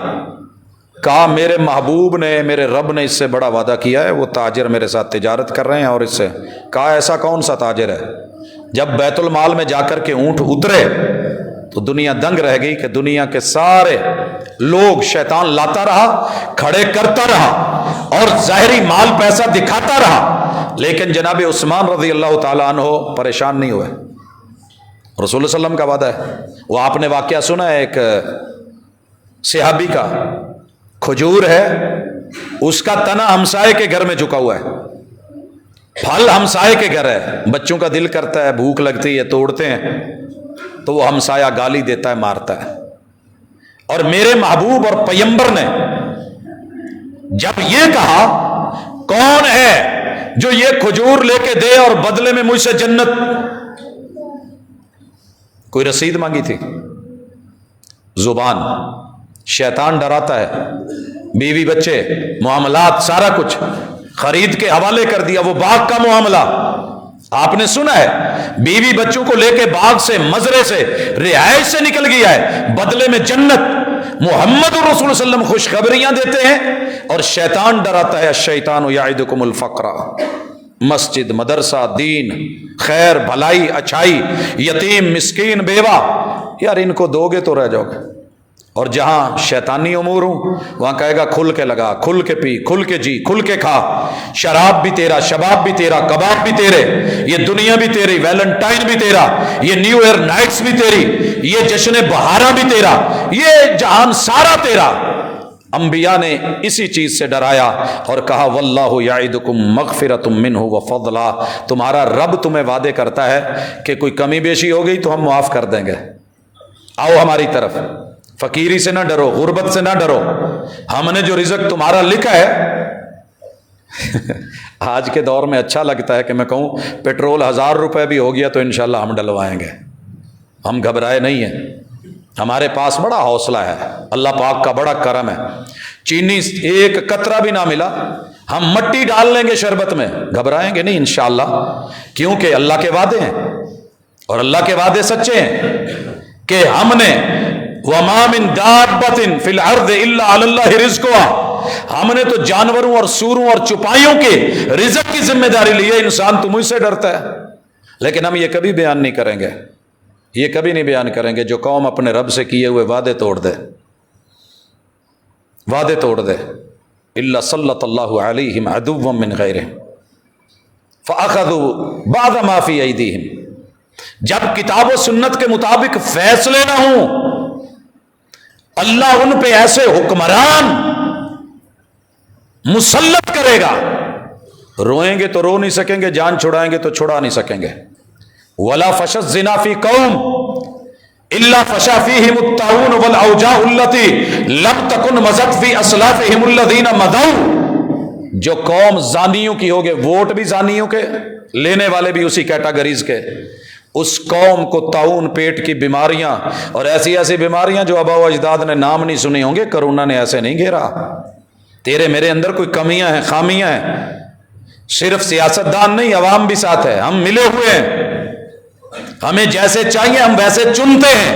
کہا میرے محبوب نے، میرے رب نے اس سے بڑا وعدہ کیا ہے، وہ تاجر میرے ساتھ تجارت کر رہے ہیں. اور اس سے کہا ایسا کون سا تاجر ہے؟ جب بیت المال میں جا کر کے اونٹ اترے تو دنیا دنگ رہ گئی کہ دنیا کے سارے لوگ شیطان لاتا رہا، کھڑے کرتا رہا اور ظاہری مال پیسہ دکھاتا رہا، لیکن جناب عثمان رضی اللہ تعالیٰ عنہ پریشان نہیں ہوئے. رسول اللہ علیہ وسلم کا وعدہ ہے. وہ آپ نے واقعہ سنا ہے ایک صحابی کا، کھجور ہے، اس کا تنا ہمسائے کے گھر میں جھکا ہوا ہے، پھل ہمسائے کے گھر ہے، بچوں کا دل کرتا ہے، بھوک لگتی ہے، توڑتے ہیں تو وہ ہمسایہ گالی دیتا ہے، مارتا ہے. اور میرے محبوب اور پیمبر نے جب یہ کہا کون ہے جو یہ کھجور لے کے دے اور بدلے میں مجھ سے جنت، کوئی رسید مانگی تھی؟ زبان، شیطان ڈراتا ہے، بیوی بچے، معاملات، سارا کچھ خرید کے حوالے کر دیا۔ وہ باغ کا معاملہ آپ نے سنا ہے، بیوی بچوں کو لے کے باغ سے، مزرے سے، رہائش سے نکل گیا ہے، بدلے میں جنت۔ محمد رسول اللہ صلی اللہ علیہ وسلم خوشخبریاں دیتے ہیں اور شیطان ڈراتا ہے، الشیطان یعدکم الفقر۔ مسجد، مدرسہ، دین، خیر، بھلائی، اچھائی، یتیم، مسکین، بیوہ، یار ان کو دو گے تو رہ جاؤ گے۔ اور جہاں شیطانی امور ہوں وہاں کہے گا کھل کے لگا، کھل کے پی، کھل کے جی، کھل کے کھا، شراب بھی تیرا، شباب بھی تیرا، کباب بھی تیرے، یہ دنیا بھی تیری، ویلنٹائن بھی تیرا، یہ نیو ایئر نائٹس بھی تیری، یہ جشن بہارا بھی تیرا، یہ جہان سارا تیرا۔ انبیاء نے اسی چیز سے ڈرایا اور کہا واللہ یعدکم مغفرۃ منہ وفضلا، تمہارا رب تمہیں وعدے کرتا ہے کہ کوئی کمی بیشی ہو گئی تو ہم معاف کر دیں گے، آؤ ہماری طرف۔ فقیری سے نہ ڈرو، غربت سے نہ ڈرو، ہم نے جو رزق تمہارا لکھا ہے۔ آج کے دور میں اچھا لگتا ہے کہ میں کہوں پیٹرول 1000 روپے بھی ہو گیا تو انشاءاللہ ہم ڈلوائیں گے، ہم گھبرائے نہیں ہیں، ہمارے پاس بڑا حوصلہ ہے، اللہ پاک کا بڑا کرم ہے۔ چینی ایک قطرہ بھی نہ ملا، ہم مٹی ڈال لیں گے شربت میں، گھبرائیں گے نہیں انشاءاللہ، کیونکہ اللہ کے وعدے ہیں اور اللہ کے وعدے سچے ہیں کہ ہم نے وَمَا مِن دَابَّةٍ فِي الْأَرْضِ إِلَّا عَلَى اللَّهِ رِزْقُهَا، ہم نے تو جانوروں اور سوروں اور چپائیوں کے رزق کی ذمہ داری لی ہے۔ انسان تو مجھ سے ڈرتا ہے، لیکن ہم یہ کبھی بیان نہیں کریں گے، یہ کبھی نہیں بیان کریں گے جو قوم اپنے رب سے کیے ہوئے وعدے توڑ دے، وعدے توڑ دے۔ إِلَّا صَلَّتَ اللَّهُ عَلَيْهِمْ عَدُوًّا مِّنْ غَيْرِهِمْ فَأَخَذُوا بَعْضَ مَا فِي أَيْدِيهِمْ، جب کتاب و سنت کے مطابق فیصلے نہ ہوں، اللہ ان پہ ایسے حکمران مسلط کرے گا، روئیں گے تو رو نہیں سکیں گے، جان چھڑائیں گے تو چھڑا نہیں سکیں گے۔ وَلَا فَشَ الزِّنَا فِي قَوْمٍ إِلَّا فَشَا فِيهِمُ الطَّاعُونُ وَالْأَوْجَاعُ الَّتِي لَمْ تَكُنْ مَضَتْ فِي أَسْلَافِهِمُ الَّذِينَ مَضَوْا، جو قوم زانیوں کی ہوگے، ووٹ بھی زانیوں کے، لینے والے بھی اسی کیٹاگریز کے، اس قوم کو طاعون، پیٹ کی بیماریاں اور ایسی ایسی بیماریاں جو آباء و اجداد نے نام نہیں سنے ہوں گے، کرونا نے ایسے نہیں گھیرا۔ تیرے میرے اندر کوئی کمیاں ہیں، خامیاں ہیں، صرف سیاستدان نہیں، عوام بھی ساتھ ہے، ہم ملے ہوئے ہیں، ہمیں جیسے چاہیے ہم ویسے چنتے ہیں،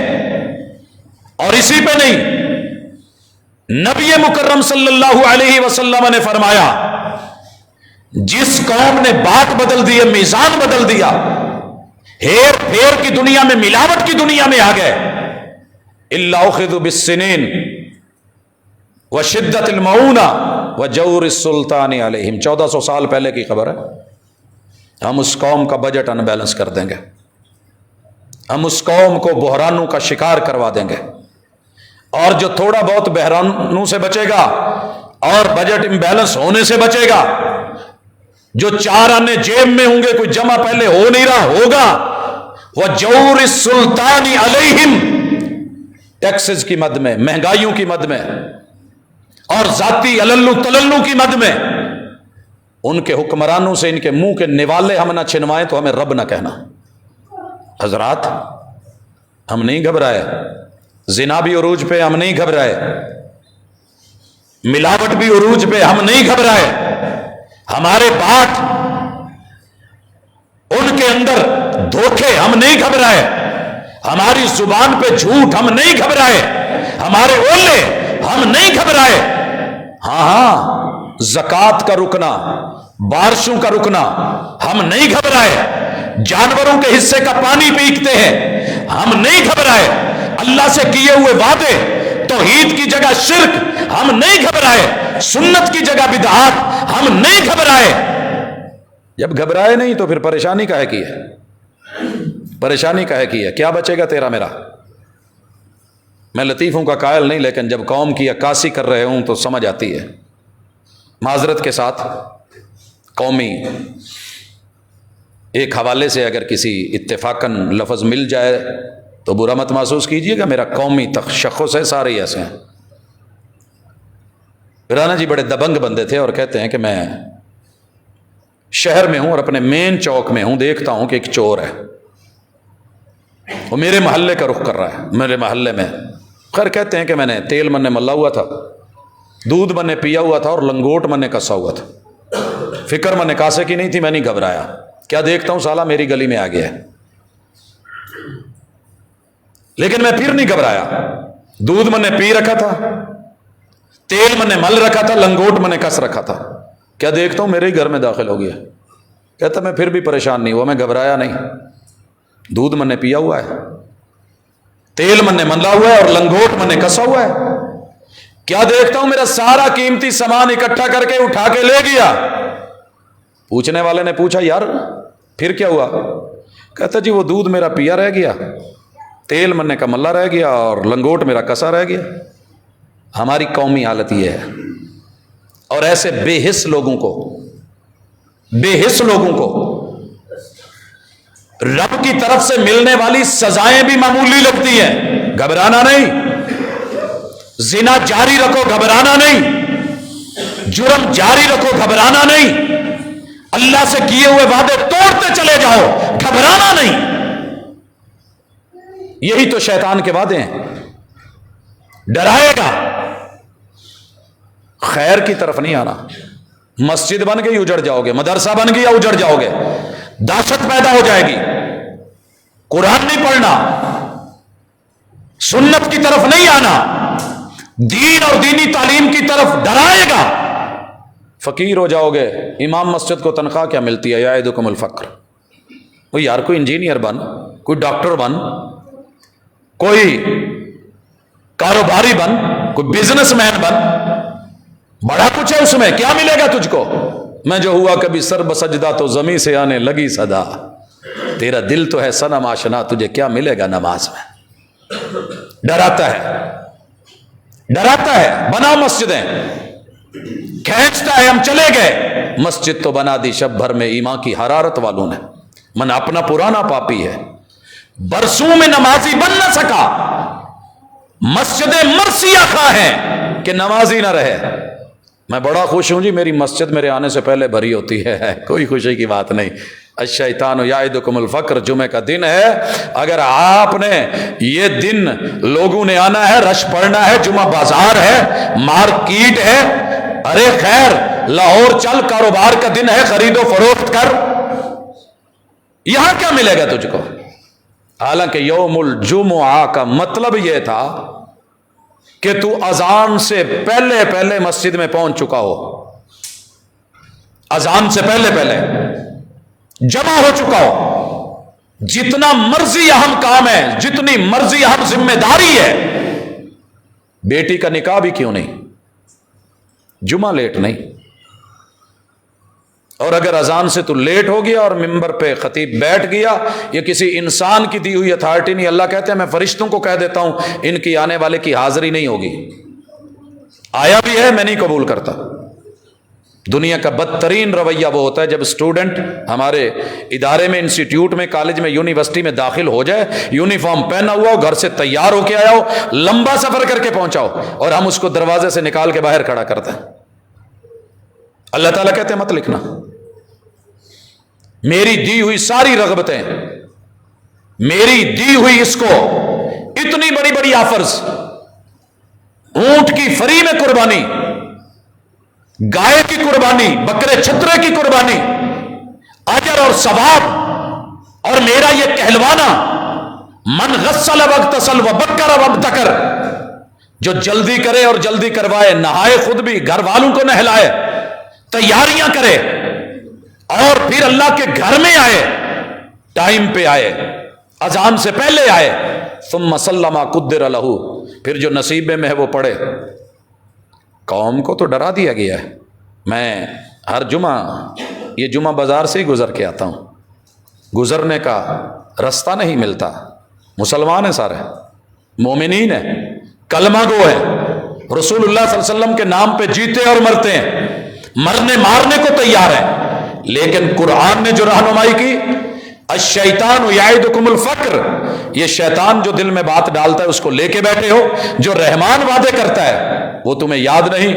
اور اسی پہ نہیں، نبی مکرم صلی اللہ علیہ وسلم نے فرمایا جس قوم نے بات بدل دی، میزان بدل دیا، ہیر پھیر کی دنیا میں، ملاوٹ کی دنیا میں آ گئے، الا اخذوا بالسنین وشدت المعونہ وجور السلطان علیہم، 1400 سال پہلے کی خبر ہے۔ ہم اس قوم کا بجٹ ان بیلنس کر دیں گے، ہم اس قوم کو بحرانوں کا شکار کروا دیں گے، اور جو تھوڑا بہت بحرانوں سے بچے گا اور بجٹ امبیلنس ہونے سے بچے گا، جو 4 آنے جیب میں ہوں گے، کوئی جمع پہلے ہو نہیں رہا ہوگا، وَجَوْرِ السُّلْطَانِ عَلَيْهِمْ، ٹیکسز کی مد میں، مہنگائیوں کی مد میں، اور ذاتی عللو تللو کی مد میں، ان کے حکمرانوں سے ان کے منہ کے نوالے ہم نہ چھنوائیں تو ہمیں رب نہ کہنا۔ حضرات ہم نہیں گھبرائے، زنا بھی عروج پہ ہم نہیں گھبرائے، ملاوٹ بھی عروج پہ ہم نہیں گھبرائے، ہمارے بات ان کے اندر دھوکے ہم نہیں گھبرائے، ہماری زبان پہ جھوٹ ہم نہیں گھبرائے، ہمارے اولے ہم نہیں گھبرائے۔ ہاں زکوٰۃ کا رکنا، بارشوں کا رکنا ہم نہیں گھبرائے، جانوروں کے حصے کا پانی پیکتے ہیں ہم نہیں گھبرائے، اللہ سے کیے ہوئے وعدے، توحید کی جگہ شرک ہم نہیں گھبرائے، سنت کی جگہ بدعات ہم نہیں گھبرائے۔ جب گھبرائے نہیں تو پھر پریشانی کاہے کی ہے؟ پریشانی کاہے کی ہے؟ کیا بچے گا تیرا میرا؟ میں لطیفوں کا قائل نہیں، لیکن جب قوم کی عکاسی کر رہے ہوں تو سمجھ آتی ہے۔ معذرت کے ساتھ قومی ایک حوالے سے اگر کسی اتفاقاً لفظ مل جائے تو برا مت محسوس کیجیے گا، میرا قومی تشخص ہے، سارے ایسے ہیں۔ رانا جی بڑے دبنگ بندے تھے اور کہتے ہیں کہ میں شہر میں ہوں اور اپنے مین چوک میں ہوں، دیکھتا ہوں کہ ایک چور ہے، وہ میرے محلے کا رخ کر رہا ہے، میرے محلے میں۔ خیر کہتے ہیں کہ میں نے تیل من نے ملا ہوا تھا، دودھ من نے پیا ہوا تھا اور لنگوٹ من نے کسا ہوا تھا، فکر من نے کاسے کی نہیں تھی، میں نہیں گھبرایا، کیا دیکھتا ہوں سالہ میری گلی میں آ گیا ہے، لیکن میں پھر نہیں گھبرایا۔ دودھ من نے پی رکھا تھا، تیل من نے مل رکھا تھا، لنگوٹ من نے کس رکھا تھا، کیا دیکھتا ہوں میرے ہی گھر میں داخل ہو گیا۔ کہتا میں پھر بھی پریشان نہیں ہوا، میں گھبرایا نہیں، دودھ من نے پیا ہوا ہے، تیل من نے ملا ہوا ہے اور لنگوٹ من نے کسا ہوا ہے، کیا دیکھتا ہوں میرا سارا قیمتی سامان اکٹھا کر کے اٹھا کے لے گیا۔ پوچھنے والے نے پوچھا یار پھر کیا ہوا؟ کہتا جی وہ دودھ میرا پیا رہ گیا، تیل من نے کا ملا رہ گیا اور لنگوٹ میرا کسا رہ گیا۔ ہماری قومی حالت یہ ہے، اور ایسے بے حس لوگوں کو رب کی طرف سے ملنے والی سزائیں بھی معمولی لگتی ہیں، گھبرانا نہیں، زنا جاری رکھو گھبرانا نہیں، جرم جاری رکھو گھبرانا نہیں، اللہ سے کیے ہوئے وعدے توڑتے چلے جاؤ گھبرانا نہیں۔ یہی تو شیطان کے وعدے ہیں، ڈرائے گا، خیر کی طرف نہیں آنا۔ مسجد بن گئی اجڑ جاؤ گے، مدرسہ بن گیا اجڑ جاؤ گے، دہشت پیدا ہو جائے گی، قرآن نہیں پڑھنا، سنت کی طرف نہیں آنا، دین اور دینی تعلیم کی طرف ڈرائے گا، فقیر ہو جاؤ گے۔ امام مسجد کو تنخواہ کیا ملتی ہے؟ یعدکم الفقر۔ وہ یار کوئی انجینئر بن، کوئی ڈاکٹر بن، کوئی کاروباری بن، کوئی بزنس مین بن، بڑا کچھ ہے اس میں، کیا ملے گا تجھ کو؟ میں جو ہوا کبھی سر بسجدہ تو زمیں سے آنے لگی صدا، تیرا دل تو ہے صنم آشنا، تجھے کیا ملے گا نماز میں؟ ڈراتا ہے، بنا مسجدیں، کھینچتا ہے، ہم چلے گئے، مسجد تو بنا دی شب بھر میں ایمان کی حرارت والوں نے، من اپنا پرانا پاپی ہے، برسوں میں نمازی بن نہ سکا، مسجد مرثیہ خواہ ہیں کہ نمازی نہ رہے۔ میں بڑا خوش ہوں جی، میری مسجد میرے آنے سے پہلے بھری ہوتی ہے، کوئی خوشی کی بات نہیں۔ الشیطان یعدکم الفقر، جمعے کا دن ہے، اگر آپ نے یہ دن لوگوں نے آنا ہے، رش پڑنا ہے، جمعہ بازار ہے، مارکیٹ ہے، ارے خیر لاہور چل، کاروبار کا دن ہے، خرید و فروخت کر، یہاں کیا ملے گا تجھ کو؟ حالانکہ یوم الجمعہ کا مطلب یہ تھا کہ تو اذان سے پہلے مسجد میں پہنچ چکا ہو، اذان سے پہلے جمع ہو چکا ہو، جتنا مرضی اہم کام ہے، جتنی مرضی اہم ذمہ داری ہے، بیٹی کا نکاح بھی کیوں نہیں، جمعہ لیٹ نہیں۔ اور اگر اذان سے تو لیٹ ہو گیا اور ممبر پہ خطیب بیٹھ گیا، یہ کسی انسان کی دی ہوئی اتھارٹی نہیں، اللہ کہتے ہیں میں فرشتوں کو کہہ دیتا ہوں ان کی آنے والے کی حاضری نہیں ہوگی، آیا بھی ہے میں نہیں قبول کرتا۔ دنیا کا بدترین رویہ وہ ہوتا ہے جب اسٹوڈنٹ ہمارے ادارے میں، انسٹیٹیوٹ میں، کالج میں، یونیورسٹی میں داخل ہو جائے، یونیفارم پہنا ہوا ہو، گھر سے تیار ہو کے آیا ہو، لمبا سفر کر کے پہنچا ہو، اور ہم اس کو دروازے سے نکال کے باہر کھڑا کرتے ہیں۔ اللہ تعالیٰ کہتے ہیں مت لکھنا، میری دی ہوئی ساری رغبتیں، میری دی ہوئی اس کو اتنی بڑی بڑی آفرز، اونٹ کی فری میں قربانی، گائے کی قربانی، بکرے چھترے کی قربانی، اجر اور ثواب، اور میرا یہ کہلوانا من غسل واغتسل وبکر وابتکر، جو جلدی کرے اور جلدی کروائے، نہائے خود بھی، گھر والوں کو نہلائے، تیاریاں کرے، اور پھر اللہ کے گھر میں آئے، ٹائم پہ آئے، اذان سے پہلے آئے، ثم صلی ما قدر لہ، پھر جو نصیبے میں ہے وہ پڑھے۔ قوم کو تو ڈرا دیا گیا ہے۔ میں ہر جمعہ یہ جمعہ بازار سے ہی گزر کے آتا ہوں، گزرنے کا رستہ نہیں ملتا، مسلمان ہیں سارے، مومنین ہیں، کلمہ گو ہیں، رسول اللہ صلی اللہ علیہ وسلم کے نام پہ جیتے اور مرتے ہیں، مرنے مارنے کو تیار ہیں، لیکن قرآن نے جو رہنمائی کی الشیطان یعدکم الفقر، یہ شیطان جو دل میں بات ڈالتا ہے اس کو لے کے بیٹھے ہو، جو رحمان وعدے کرتا ہے وہ تمہیں یاد نہیں۔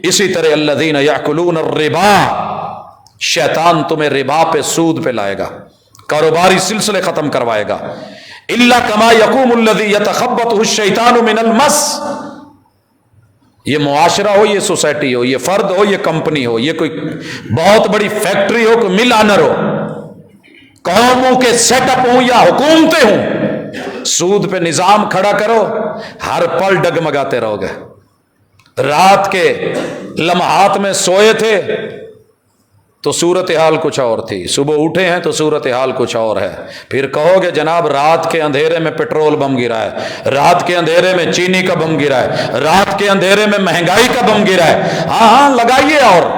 اسی طرح الذین یاکلون الربا، شیطان تمہیں ربا پہ، سود پہ لائے گا، کاروباری سلسلے ختم کروائے گا۔ الا کما یقوم الذی یتخبطہ الشیطان من المس، یہ معاشرہ ہو، یہ سوسائٹی ہو، یہ فرد ہو، یہ کمپنی ہو، یہ کوئی بہت بڑی فیکٹری ہو، کوئی مل آنر ہو، قوموں کے سیٹ اپ ہوں یا حکومتیں ہوں، سود پہ نظام کھڑا کرو، ہر پل ڈگمگاتے رہو گے۔ رات کے لمحات میں سوئے تھے تو صورتحال کچھ اور تھی، صبح اٹھے ہیں تو صورتحال کچھ اور ہے۔ پھر کہو گے جناب رات کے اندھیرے میں پیٹرول بم گرا ہے، رات کے اندھیرے میں چینی کا بم گرا ہے، رات کے اندھیرے میں مہنگائی کا بم گرا ہے۔ ہاں ہاں لگائیے اور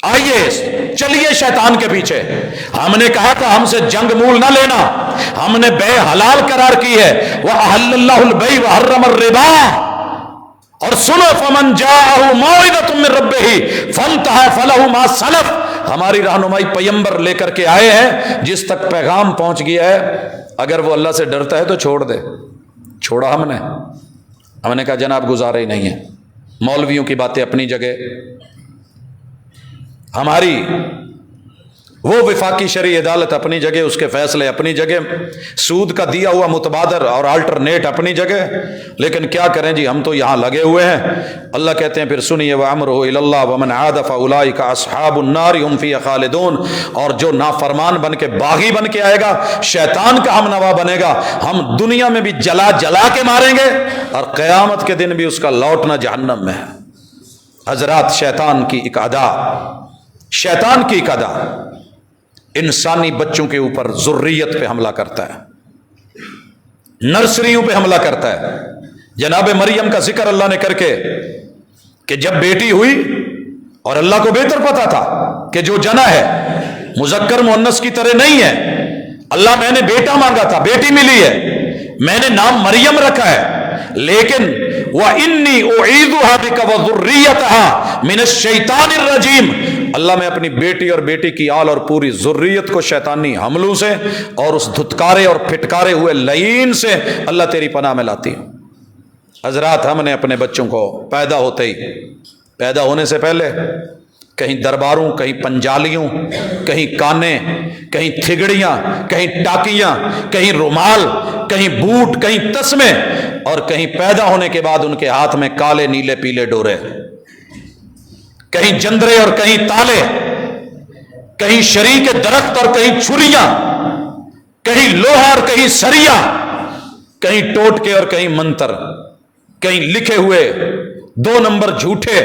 آئیے چلیے شیطان کے پیچھے۔ ہم نے کہا تھا ہم سے جنگ مول نہ لینا، ہم نے بے حلال قرار کی ہے۔ وَأَحَلَّ اللَّهُ الْبَيْعَ وَحَرَّمَ الرِّبَا، اور سنو فمن جاءہ موعظۃ من ربہ فانتہى فلہ ما سلف، ہماری رہنمائی پیمبر لے کر کے آئے ہیں، جس تک پیغام پہنچ گیا ہے اگر وہ اللہ سے ڈرتا ہے تو چھوڑ دے۔ چھوڑا ہم نے کہا جناب گزارا ہی نہیں ہے۔ مولویوں کی باتیں اپنی جگہ، ہماری وہ وفاقی شرعی عدالت اپنی جگہ، اس کے فیصلے اپنی جگہ، سود کا دیا ہوا متبادر اور آلٹرنیٹ اپنی جگہ، لیکن کیا کریں جی ہم تو یہاں لگے ہوئے ہیں۔ اللہ کہتے ہیں پھر سنیے وَأَمْرُهُ إِلَى اللَّهِ وَمَنْ عَادَ فَأُولَٰئِكَ أَصْحَابُ النَّارِ هُمْ فِيهَا خَالِدُونَ، اور جو نافرمان بن کے باغی بن کے آئے گا، شیطان کا ہم نوا بنے گا، ہم دنیا میں بھی جلا جلا کے ماریں گے اور قیامت کے دن بھی اس کا لوٹنا جہنم میں ہے۔ حضرات شیطان کی ایک ادا، شیطان کی ایک ادا انسانی بچوں کے اوپر ذریت پہ حملہ کرتا ہے، نرسریوں پہ حملہ کرتا ہے۔ جناب مریم کا ذکر اللہ نے کر کے کہ جب بیٹی ہوئی اور اللہ کو بہتر پتا تھا کہ جو جنا ہے مذکر مؤنث کی طرح نہیں ہے، اللہ میں نے بیٹا مانگا تھا، بیٹی ملی ہے، میں نے نام مریم رکھا ہے، لیکن وَإِنِّي أُعِيذُهَا بِكَ وَذُرِّيَّتَهَا مِنَ الشَّيْطَانِ الرَّجِيمِ، اللہ میں اپنی بیٹی اور بیٹی کی آل اور پوری ذریت کو شیطانی حملوں سے اور اس دھتکارے اور پھٹکارے ہوئے لعین سے اللہ تیری پناہ میں لاتی ہوں۔ حضرات ہم نے اپنے بچوں کو پیدا ہوتے ہی، پیدا ہونے سے پہلے کہیں درباروں، کہیں پنجالیوں، کہیں کانے، کہیں تھگڑیاں، کہیں ٹاکیاں، کہیں رومال، کہیں بوٹ، کہیں تسمے، اور کہیں پیدا ہونے کے بعد ان کے ہاتھ میں کالے نیلے پیلے ڈورے، کہیں جندرے اور کہیں تالے، کہیں شریک درخت اور کہیں چھریاں، کہیں لوہا اور کہیں سریا، کہیں ٹوٹکے اور کہیں منتر، کہیں لکھے ہوئے 2 نمبر جھوٹے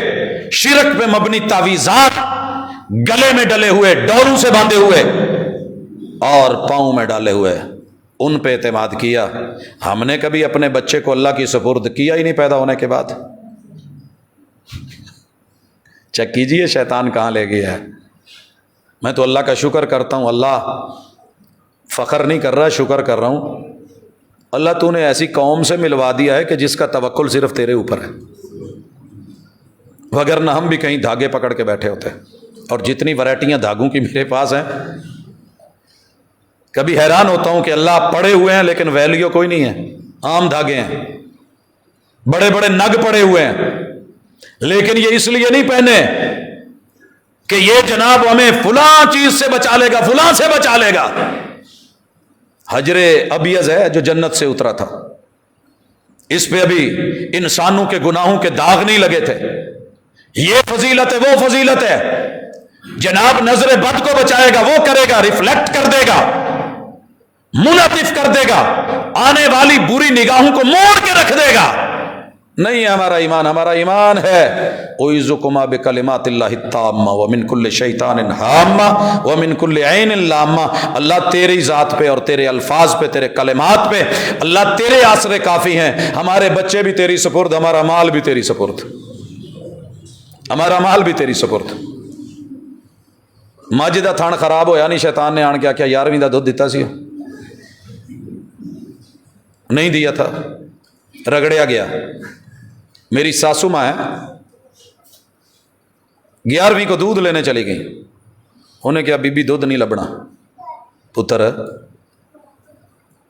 شرک پہ مبنی تعویذات، گلے میں ڈلے ہوئے، ڈوروں سے باندھے ہوئے اور پاؤں میں ڈالے ہوئے، ان پہ اعتماد کیا۔ ہم نے کبھی اپنے بچے کو اللہ کی سپرد کیا ہی نہیں پیدا ہونے کے بعد۔ چیک کیجئے شیطان کہاں لے گیا ہے۔ میں تو اللہ کا شکر کرتا ہوں، اللہ فخر نہیں کر رہا، شکر کر رہا ہوں، اللہ تو نے ایسی قوم سے ملوا دیا ہے کہ جس کا توکل صرف تیرے اوپر ہے، وگرنہ ہم بھی کہیں دھاگے پکڑ کے بیٹھے ہوتے، اور جتنی ورائٹیاں دھاگوں کی میرے پاس ہیں، کبھی حیران ہوتا ہوں کہ اللہ پڑے ہوئے ہیں لیکن ویلیو کوئی نہیں ہے، عام دھاگے ہیں، بڑے بڑے نگ پڑے ہوئے ہیں، لیکن یہ اس لیے نہیں پہنے کہ یہ جناب ہمیں فلاں چیز سے بچا لے گا، فلاں سے بچا لے گا۔ حجر ابیض ہے جو جنت سے اترا تھا، اس پہ ابھی انسانوں کے گناہوں کے داغ نہیں لگے تھے، یہ فضیلت ہے، وہ فضیلت ہے، جناب نظر بد کو بچائے گا، وہ کرے گا، ریفلیکٹ کر دے گا، منعطف کر دے گا، آنے والی بری نگاہوں کو موڑ کے رکھ دے گا۔ نہیں ہمارا ایمان، ہمارا ایمان ہے اعوذکما بکلمات اللہ التامہ ومن کل شیطان ہامہ ومن کل عین لامہ، اللہ تیری ذات پہ اور تیرے الفاظ پہ، تیرے کلمات پہ، اللہ تیرے آسرے کافی ہیں۔ ہمارے بچے بھی تیری سپرد، ہمارا مال بھی تیری سپرد، ہمارا مال بھی تیری سپرد۔ ماجدہ تھان خراب ہویا نہیں، شیطان نے آن کے کیا 11ویں دا دودھ دیتا سی؟ نہیں دیا تھا، رگڑیا گیا۔ میری ساسو ماں ہے، 11ویں کو دودھ لینے چلی گئی، انہیں کیا بی بی دودھ نہیں لبنا، ਪੁੱਤਰ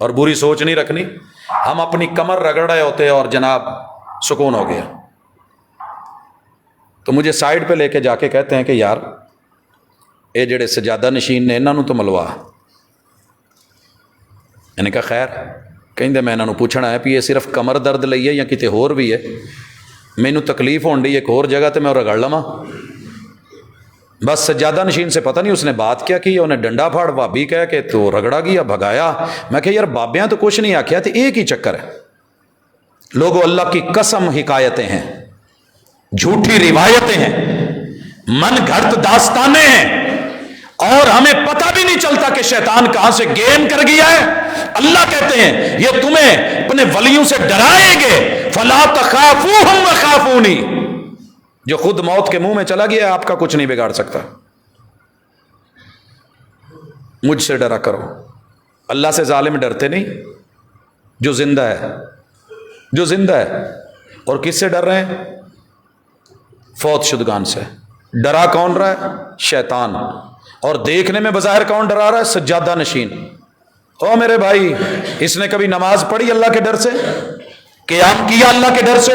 اور بری سوچ نہیں رکھنی. ہم اپنی کمر رگڑ رہے ہوتے اور جناب سکون ہو گیا. تو مجھے سائڈ پہ لے کے جا کے کہتے ہیں کہ یار یہ جڑے سجادہ نشین نے انہوں تو ملوا. میں نے کہا خیر. کہیں میں انہوں پوچھنا ہے بھی یہ صرف کمر درد لئی ہے یا کتے ہور بھی ہے؟ مینوں تکلیف ہون ڈی ایک اور جگہ تے میں رگڑ لواں. بس سجادہ نشین سے پتہ نہیں اس نے بات کیا کی، انہیں ڈنڈا پھاڑ بھابی کہہ کے تو رگڑا گیا بھگایا. میں کہ یار بابیاں تو کچھ نہیں آکھیا، تو ایک ہی چکر ہے. لوگوں اللہ کی قسم حکایتیں ہیں، جھوٹی روایتیں ہیں، من گھڑت داستانیں ہیں، اور ہمیں پتہ بھی نہیں چلتا کہ شیطان کہاں سے گیم کر گیا ہے. اللہ کہتے ہیں یہ تمہیں اپنے ولیوں سے ڈرائیں گے، فلا تخافوہم وخافونی. جو خود موت کے منہ میں چلا گیا آپ کا کچھ نہیں بگاڑ سکتا. مجھ سے ڈرا کرو. اللہ سے ظالم ڈرتے نہیں، جو زندہ ہے، جو زندہ ہے. اور کس سے ڈر رہے ہیں؟ فوت شدگان سے. ڈرا کون رہا ہے؟ شیطان. اور دیکھنے میں بظاہر کون ڈرا رہا ہے؟ سجادہ نشین. او میرے بھائی، اس نے کبھی نماز پڑھی اللہ کے ڈر سے؟ قیام کیا اللہ کے ڈر سے؟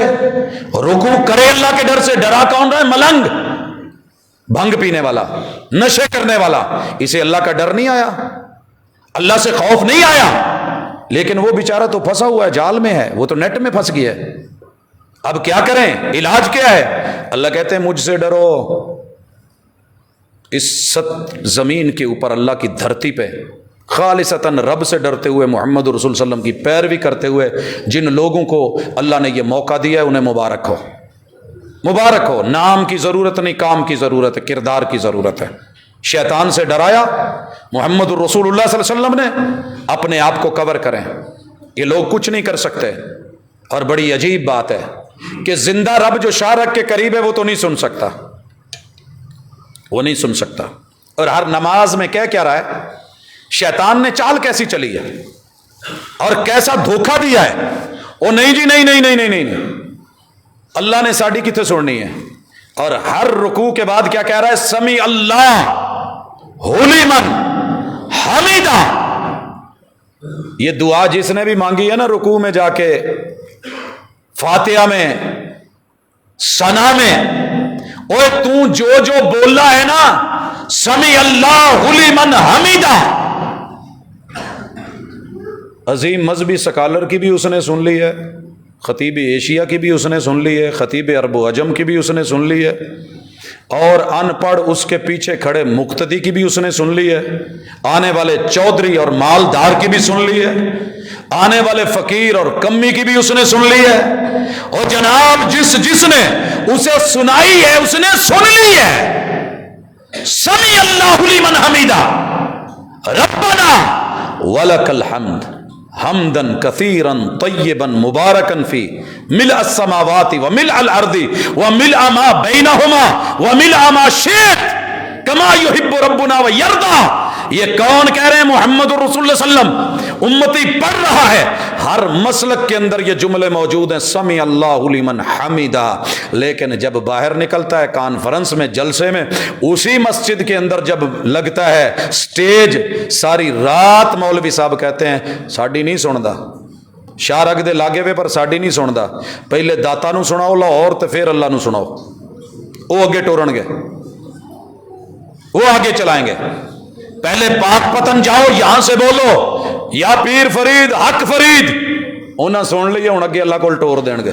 رکوع کرے اللہ کے ڈر سے؟ ڈرا کون رہا ہے؟ ملنگ، بھنگ پینے والا، نشے کرنے والا. اسے اللہ کا ڈر نہیں آیا، اللہ سے خوف نہیں آیا. لیکن وہ بیچارہ تو پھنسا ہوا ہے، جال میں ہے، وہ تو نیٹ میں پھنس گیا ہے. اب کیا کریں؟ علاج کیا ہے؟ اللہ کہتے ہیں مجھ سے ڈرو. اس زمین کے اوپر اللہ کی دھرتی پہ خالصتاً رب سے ڈرتے ہوئے محمد رسول صلی اللہ علیہ وسلم کی پیروی کرتے ہوئے جن لوگوں کو اللہ نے یہ موقع دیا ہے انہیں مبارک ہو، مبارک ہو. نام کی ضرورت نہیں، کام کی ضرورت ہے، کردار کی ضرورت ہے. شیطان سے ڈرایا محمد الرسول اللہ صلی اللہ علیہ وسلم نے. اپنے آپ کو کور کریں، یہ لوگ کچھ نہیں کر سکتے. اور بڑی عجیب بات ہے کہ زندہ رب جو شارک کے قریب ہے وہ تو نہیں سن سکتا، وہ نہیں سن سکتا. اور ہر نماز میں کیا رہا ہے؟ شیطان نے چال کیسی چلی ہے اور کیسا دھوکہ دیا ہے. او نہیں جی، نہیں نہیں نہیں نہیں نہیں، اللہ نے ساڑی کتنے سننی ہے. اور ہر رکوع کے بعد کیا کہہ رہا ہے؟ سمی اللہ لمن حمیدہ. یہ دعا جس نے بھی مانگی ہے نا رکوع میں جا کے، فاتحہ میں، ثنا میں، اوے تو جو بولا ہے نا سمی اللہ لمن حمیدہ. عظیم مذہبی سکالر کی بھی اس نے سن لی ہے، خطیب ایشیا کی بھی اس نے سن لی ہے، خطیب عرب و عجم کی بھی اس نے سن لی ہے، اور ان پڑھ اس کے پیچھے کھڑے مقتدی کی بھی اس نے سن لی ہے، آنے والے چودھری اور مالدار کی بھی سن لی ہے، آنے والے فقیر اور کمی کی بھی اس نے سن لی ہے. اور جناب جس نے اسے سنائی ہے اس نے سن لی ہے. سمی اللہ لمن حمیدہ ربنا ولک الحمد حمدن کثیرا طیبا مبارکا فی ملء السماوات وملء الارض وملء ما بینہما وملء ما شئت کما یحب ربنا ویرضی. یہ کون کہہ رہے ہیں؟ محمد الرسول اللہ صلی اللہ علیہ وسلم. امتی پڑھ رہا ہے، ہر مسلک کے اندر یہ جملے موجود ہیں، سمی اللہ لمن حمیدہ. لیکن جب باہر نکلتا ہے کانفرنس میں، جلسے میں، اسی مسجد کے اندر جب لگتا ہے سٹیج، ساری رات مولوی صاحب کہتے ہیں ساڈی نہیں سندا، شاہ رگ دے لاگے پہ پر ساڈی نہیں سندا. پہلے داتا نو سناؤ لاہور تے پھر اللہ نو سناؤ. وہ اگے ٹورن گے، وہ آگے چلائیں گے. پہلے پاک پتن جاؤ، یہاں سے بولو یا پیر فرید حق فرید، انہیں سن لیے ہوں اگے اللہ کو ٹور دین گے.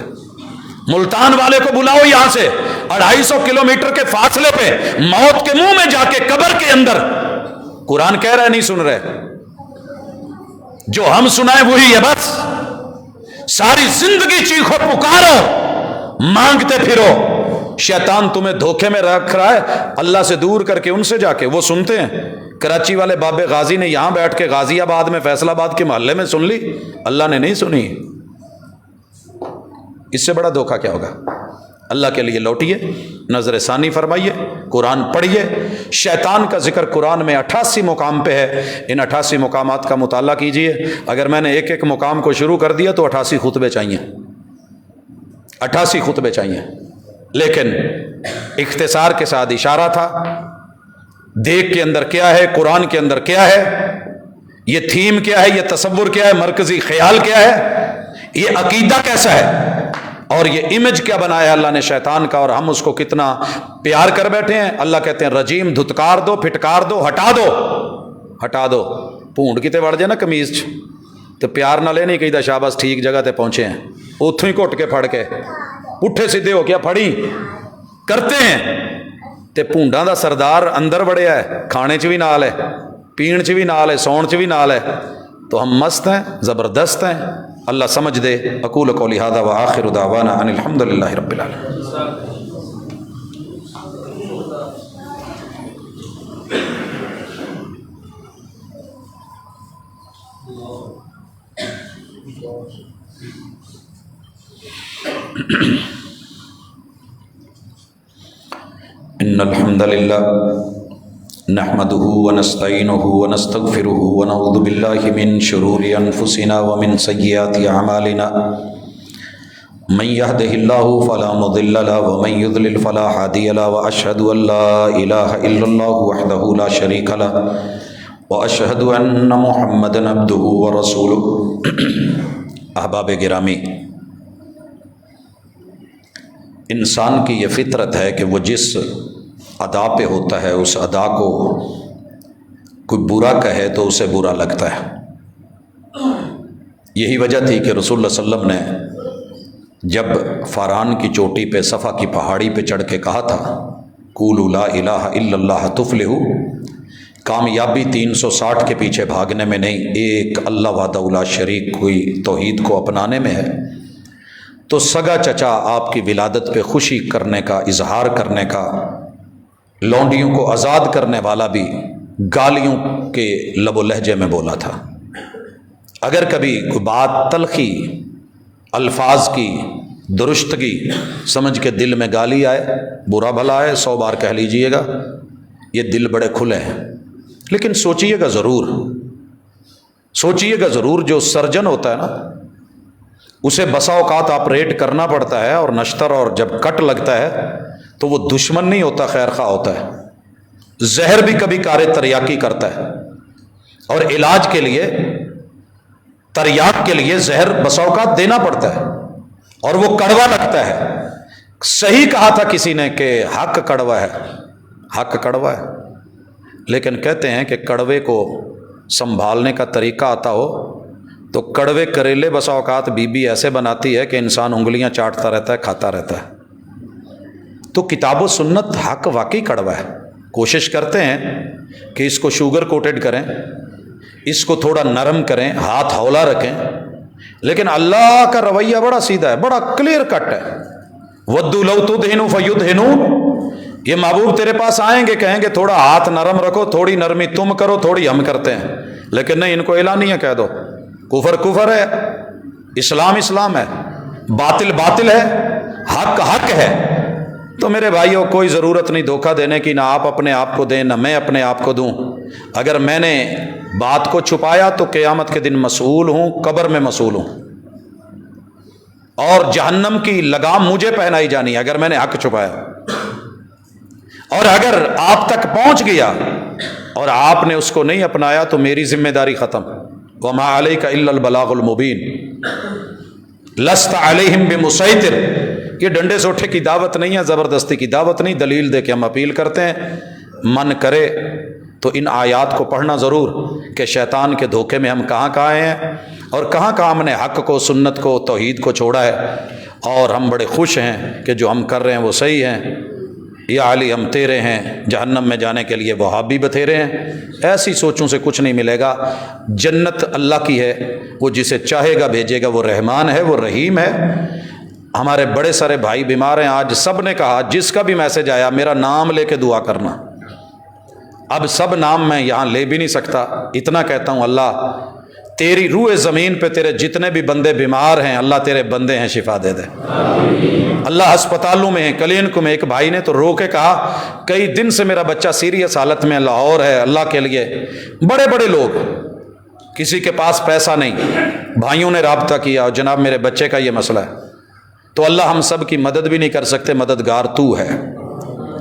ملتان والے کو بلاؤ یہاں سے 250 کلومیٹر کے فاصلے پہ، موت کے منہ میں جا کے قبر کے اندر. قرآن کہہ رہے نہیں سن رہے، جو ہم سنائے وہی ہے. بس ساری زندگی چیخو پکارو، مانگتے پھرو. شیطان تمہیں دھوکے میں رکھ رہا ہے، اللہ سے دور کر کے ان سے جا کے وہ سنتے ہیں. کراچی والے بابے غازی نے یہاں بیٹھ کے غازی آباد میں، فیصل آباد کے محلے میں سن لی، اللہ نے نہیں سنی. اس سے بڑا دھوکہ کیا ہوگا؟ اللہ کے لیے لوٹیے، نظر ثانی فرمائیے، قرآن پڑھیے. شیطان کا ذکر قرآن میں 88 مقام پہ ہے. ان 88 مقامات کا مطالعہ کیجئے. اگر میں نے ایک مقام کو شروع کر دیا تو 88 خطبے چاہیے، 88 خطبے چاہیے. لیکن اختصار کے ساتھ اشارہ تھا. دیکھ کے اندر کیا ہے، قرآن کے اندر کیا ہے، یہ تھیم کیا ہے، یہ تصور کیا ہے، مرکزی خیال کیا ہے، یہ عقیدہ کیسا ہے، اور یہ امیج کیا بنایا ہے اللہ نے شیطان کا، اور ہم اس کو کتنا پیار کر بیٹھے ہیں۔ اللہ کہتے ہیں رجیم دھتکار دو، پھٹکار دو، ہٹا دو پونڈ کتے وڑ جائے نا کمیز چ تو پیار نہ لینے کہیں شاباش ٹھیک جگہ تے پہنچے ہیں، اتوں ہی گھٹ کے پھڑ کے پٹھے سیدھے ہو کیا پھڑی کرتے ہیں تے پونڈاں دا سردار اندر بڑھیا ہے، کھانے چ بھی نال ہے، پین چ بھی نال ہے، سون چ بھی نال ہے، تو ہم مست ہیں، زبردست ہیں۔ اللہ سمجھ دے۔ اقول قولی ھذا وآخر دعوانا ان الحمد للہ رب العالمین۔ ان الحمد للہ نحمده ونستعینه ونستغفره ونعوذ باللہ من شرور انفسنا ومن سیئات اعمالنا من يهده الله فلا مضل له ومن يضلل فلا هادي له واشهد ان لا اله الا الله وحده لا شريك له واشهد ان محمدا عبده ورسوله۔ احباب گرامی، انسان کی یہ فطرت ہے کہ وہ جس ادا پہ ہوتا ہے اس ادا کو کوئی برا کہے تو اسے برا لگتا ہے۔ یہی وجہ تھی کہ رسول اللہ صلی اللہ علیہ وسلم نے جب فاران کی چوٹی پہ صفا کی پہاڑی پہ چڑھ کے کہا تھا قولوا لا الہ الا اللہ تفلحوا، کامیابی 360 کے پیچھے بھاگنے میں نہیں، ایک اللہ وحدہ لا شریک کوئی توحید کو اپنانے میں ہے، تو سگا چچا آپ کی ولادت پہ خوشی کرنے کا، اظہار کرنے کا، لونڈیوں کو آزاد کرنے والا بھی گالیوں کے لب و لہجے میں بولا تھا۔ اگر کبھی کوئی بات تلخی الفاظ کی درستگی سمجھ کے دل میں گالی آئے، برا بھلا آئے، 100 بار کہہ لیجئے گا، یہ دل بڑے کھلے ہیں، لیکن سوچئے گا ضرور جو سرجن ہوتا ہے نا، اسے بسا اوقات آپریٹ کرنا پڑتا ہے، اور نشتر اور جب کٹ لگتا ہے تو وہ دشمن نہیں ہوتا، خیر خواہ ہوتا ہے، زہر بھی کبھی کار تریاکی کرتا ہے، اور علاج کے لیے تریاک کے لیے زہر بسا اوقات دینا پڑتا ہے، اور وہ کڑوا لگتا ہے۔ صحیح کہا تھا کسی نے کہ حق کڑوا ہے، لیکن کہتے ہیں کہ کڑوے کو سنبھالنے کا طریقہ آتا ہو تو کڑوے کریلے بسا اوقات بی بی ایسے بناتی ہے کہ انسان انگلیاں چاٹتا رہتا ہے، کھاتا رہتا ہے۔ تو کتاب و سنت حق واقعی کڑوا ہے۔ کوشش کرتے ہیں کہ اس کو شوگر کوٹڈ کریں، اس کو تھوڑا نرم کریں، ہاتھ ہولا رکھیں، لیکن اللہ کا رویہ بڑا سیدھا ہے، بڑا کلیئر کٹ ہے۔ وَدُّوا لَوْ تُدْهِنُوا فَيُدْهِنُونَ، یہ محبوب تیرے پاس آئیں گے، کہیں گے تھوڑا ہاتھ نرم رکھو، تھوڑی نرمی تم کرو، تھوڑی ہم کرتے ہیں، لیکن نہیں، ان کو اعلانیہ کہہ دو، کفر ہے، اسلام ہے، باطل ہے، حق ہے۔ تو میرے بھائیوں، کوئی ضرورت نہیں دھوکہ دینے کی، نہ آپ اپنے آپ کو دیں، نہ میں اپنے آپ کو دوں۔ اگر میں نے بات کو چھپایا تو قیامت کے دن مسئول ہوں، قبر میں مسئول ہوں، اور جہنم کی لگام مجھے پہنائی جانی ہے اگر میں نے حق چھپایا۔ اور اگر آپ تک پہنچ گیا اور آپ نے اس کو نہیں اپنایا تو میری ذمہ داری ختم۔ وَمَا عَلَيْكَ إِلَّا الْبَلَاغُ الْمُبِينُ لَسْتَ عَلَيْهِمْ بِمُسَيْطِرٍ، یہ ڈنڈے سے اٹھے کی دعوت نہیں ہے، زبردستی کی دعوت نہیں، دلیل دے کے ہم اپیل کرتے ہیں۔ من کرے تو ان آیات کو پڑھنا ضرور کہ شیطان کے دھوکے میں ہم کہاں ہیں، اور کہاں ہم نے حق کو، سنت کو، توحید کو چھوڑا ہے، اور ہم بڑے خوش ہیں کہ جو ہم کر رہے ہیں وہ صحیح ہیں۔ یا علی ہم تیرے ہیں، جہنم میں جانے کے لیے وہابی بتھیرے ہیں۔ ایسی سوچوں سے کچھ نہیں ملے گا۔ جنت اللہ کی ہے، وہ جسے چاہے گا بھیجے گا، وہ رحمان ہے، وہ رحیم ہے۔ ہمارے بڑے سارے بھائی بیمار ہیں، آج سب نے کہا، جس کا بھی میسج آیا میرا نام لے کے دعا کرنا۔ اب سب نام میں یہاں لے بھی نہیں سکتا، اتنا کہتا ہوں، اللہ تیری روح زمین پہ تیرے جتنے بھی بندے بیمار ہیں، اللہ تیرے بندے ہیں، شفا دے دے۔ اللہ ہسپتالوں میں ہیں، کلینک میں۔ ایک بھائی نے تو رو کے کہا کئی دن سے میرا بچہ سیریس حالت میں لاہور ہے، اللہ کے لیے۔ بڑے بڑے لوگ، کسی کے پاس پیسہ نہیں، بھائیوں نے رابطہ کیا، اور جناب میرے بچے کا یہ مسئلہ ہے، تو اللہ ہم سب کی مدد بھی نہیں کر سکتے، مددگار تو ہے۔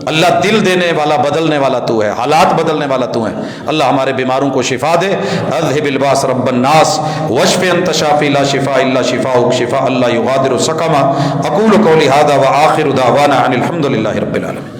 اللہ دل دینے والا بدلنے والا تو ہے، حالات بدلنے والا تو ہے۔ اللہ ہمارے بیماروں کو شفا دے۔ اذهب الباس رب الناس واشف انت شافی لا شفاء الا شفاؤک شفاء لا یغادر سقما۔ اقول قولی ھذا وآخر دعوانا ان الحمد للہ رب العالمین۔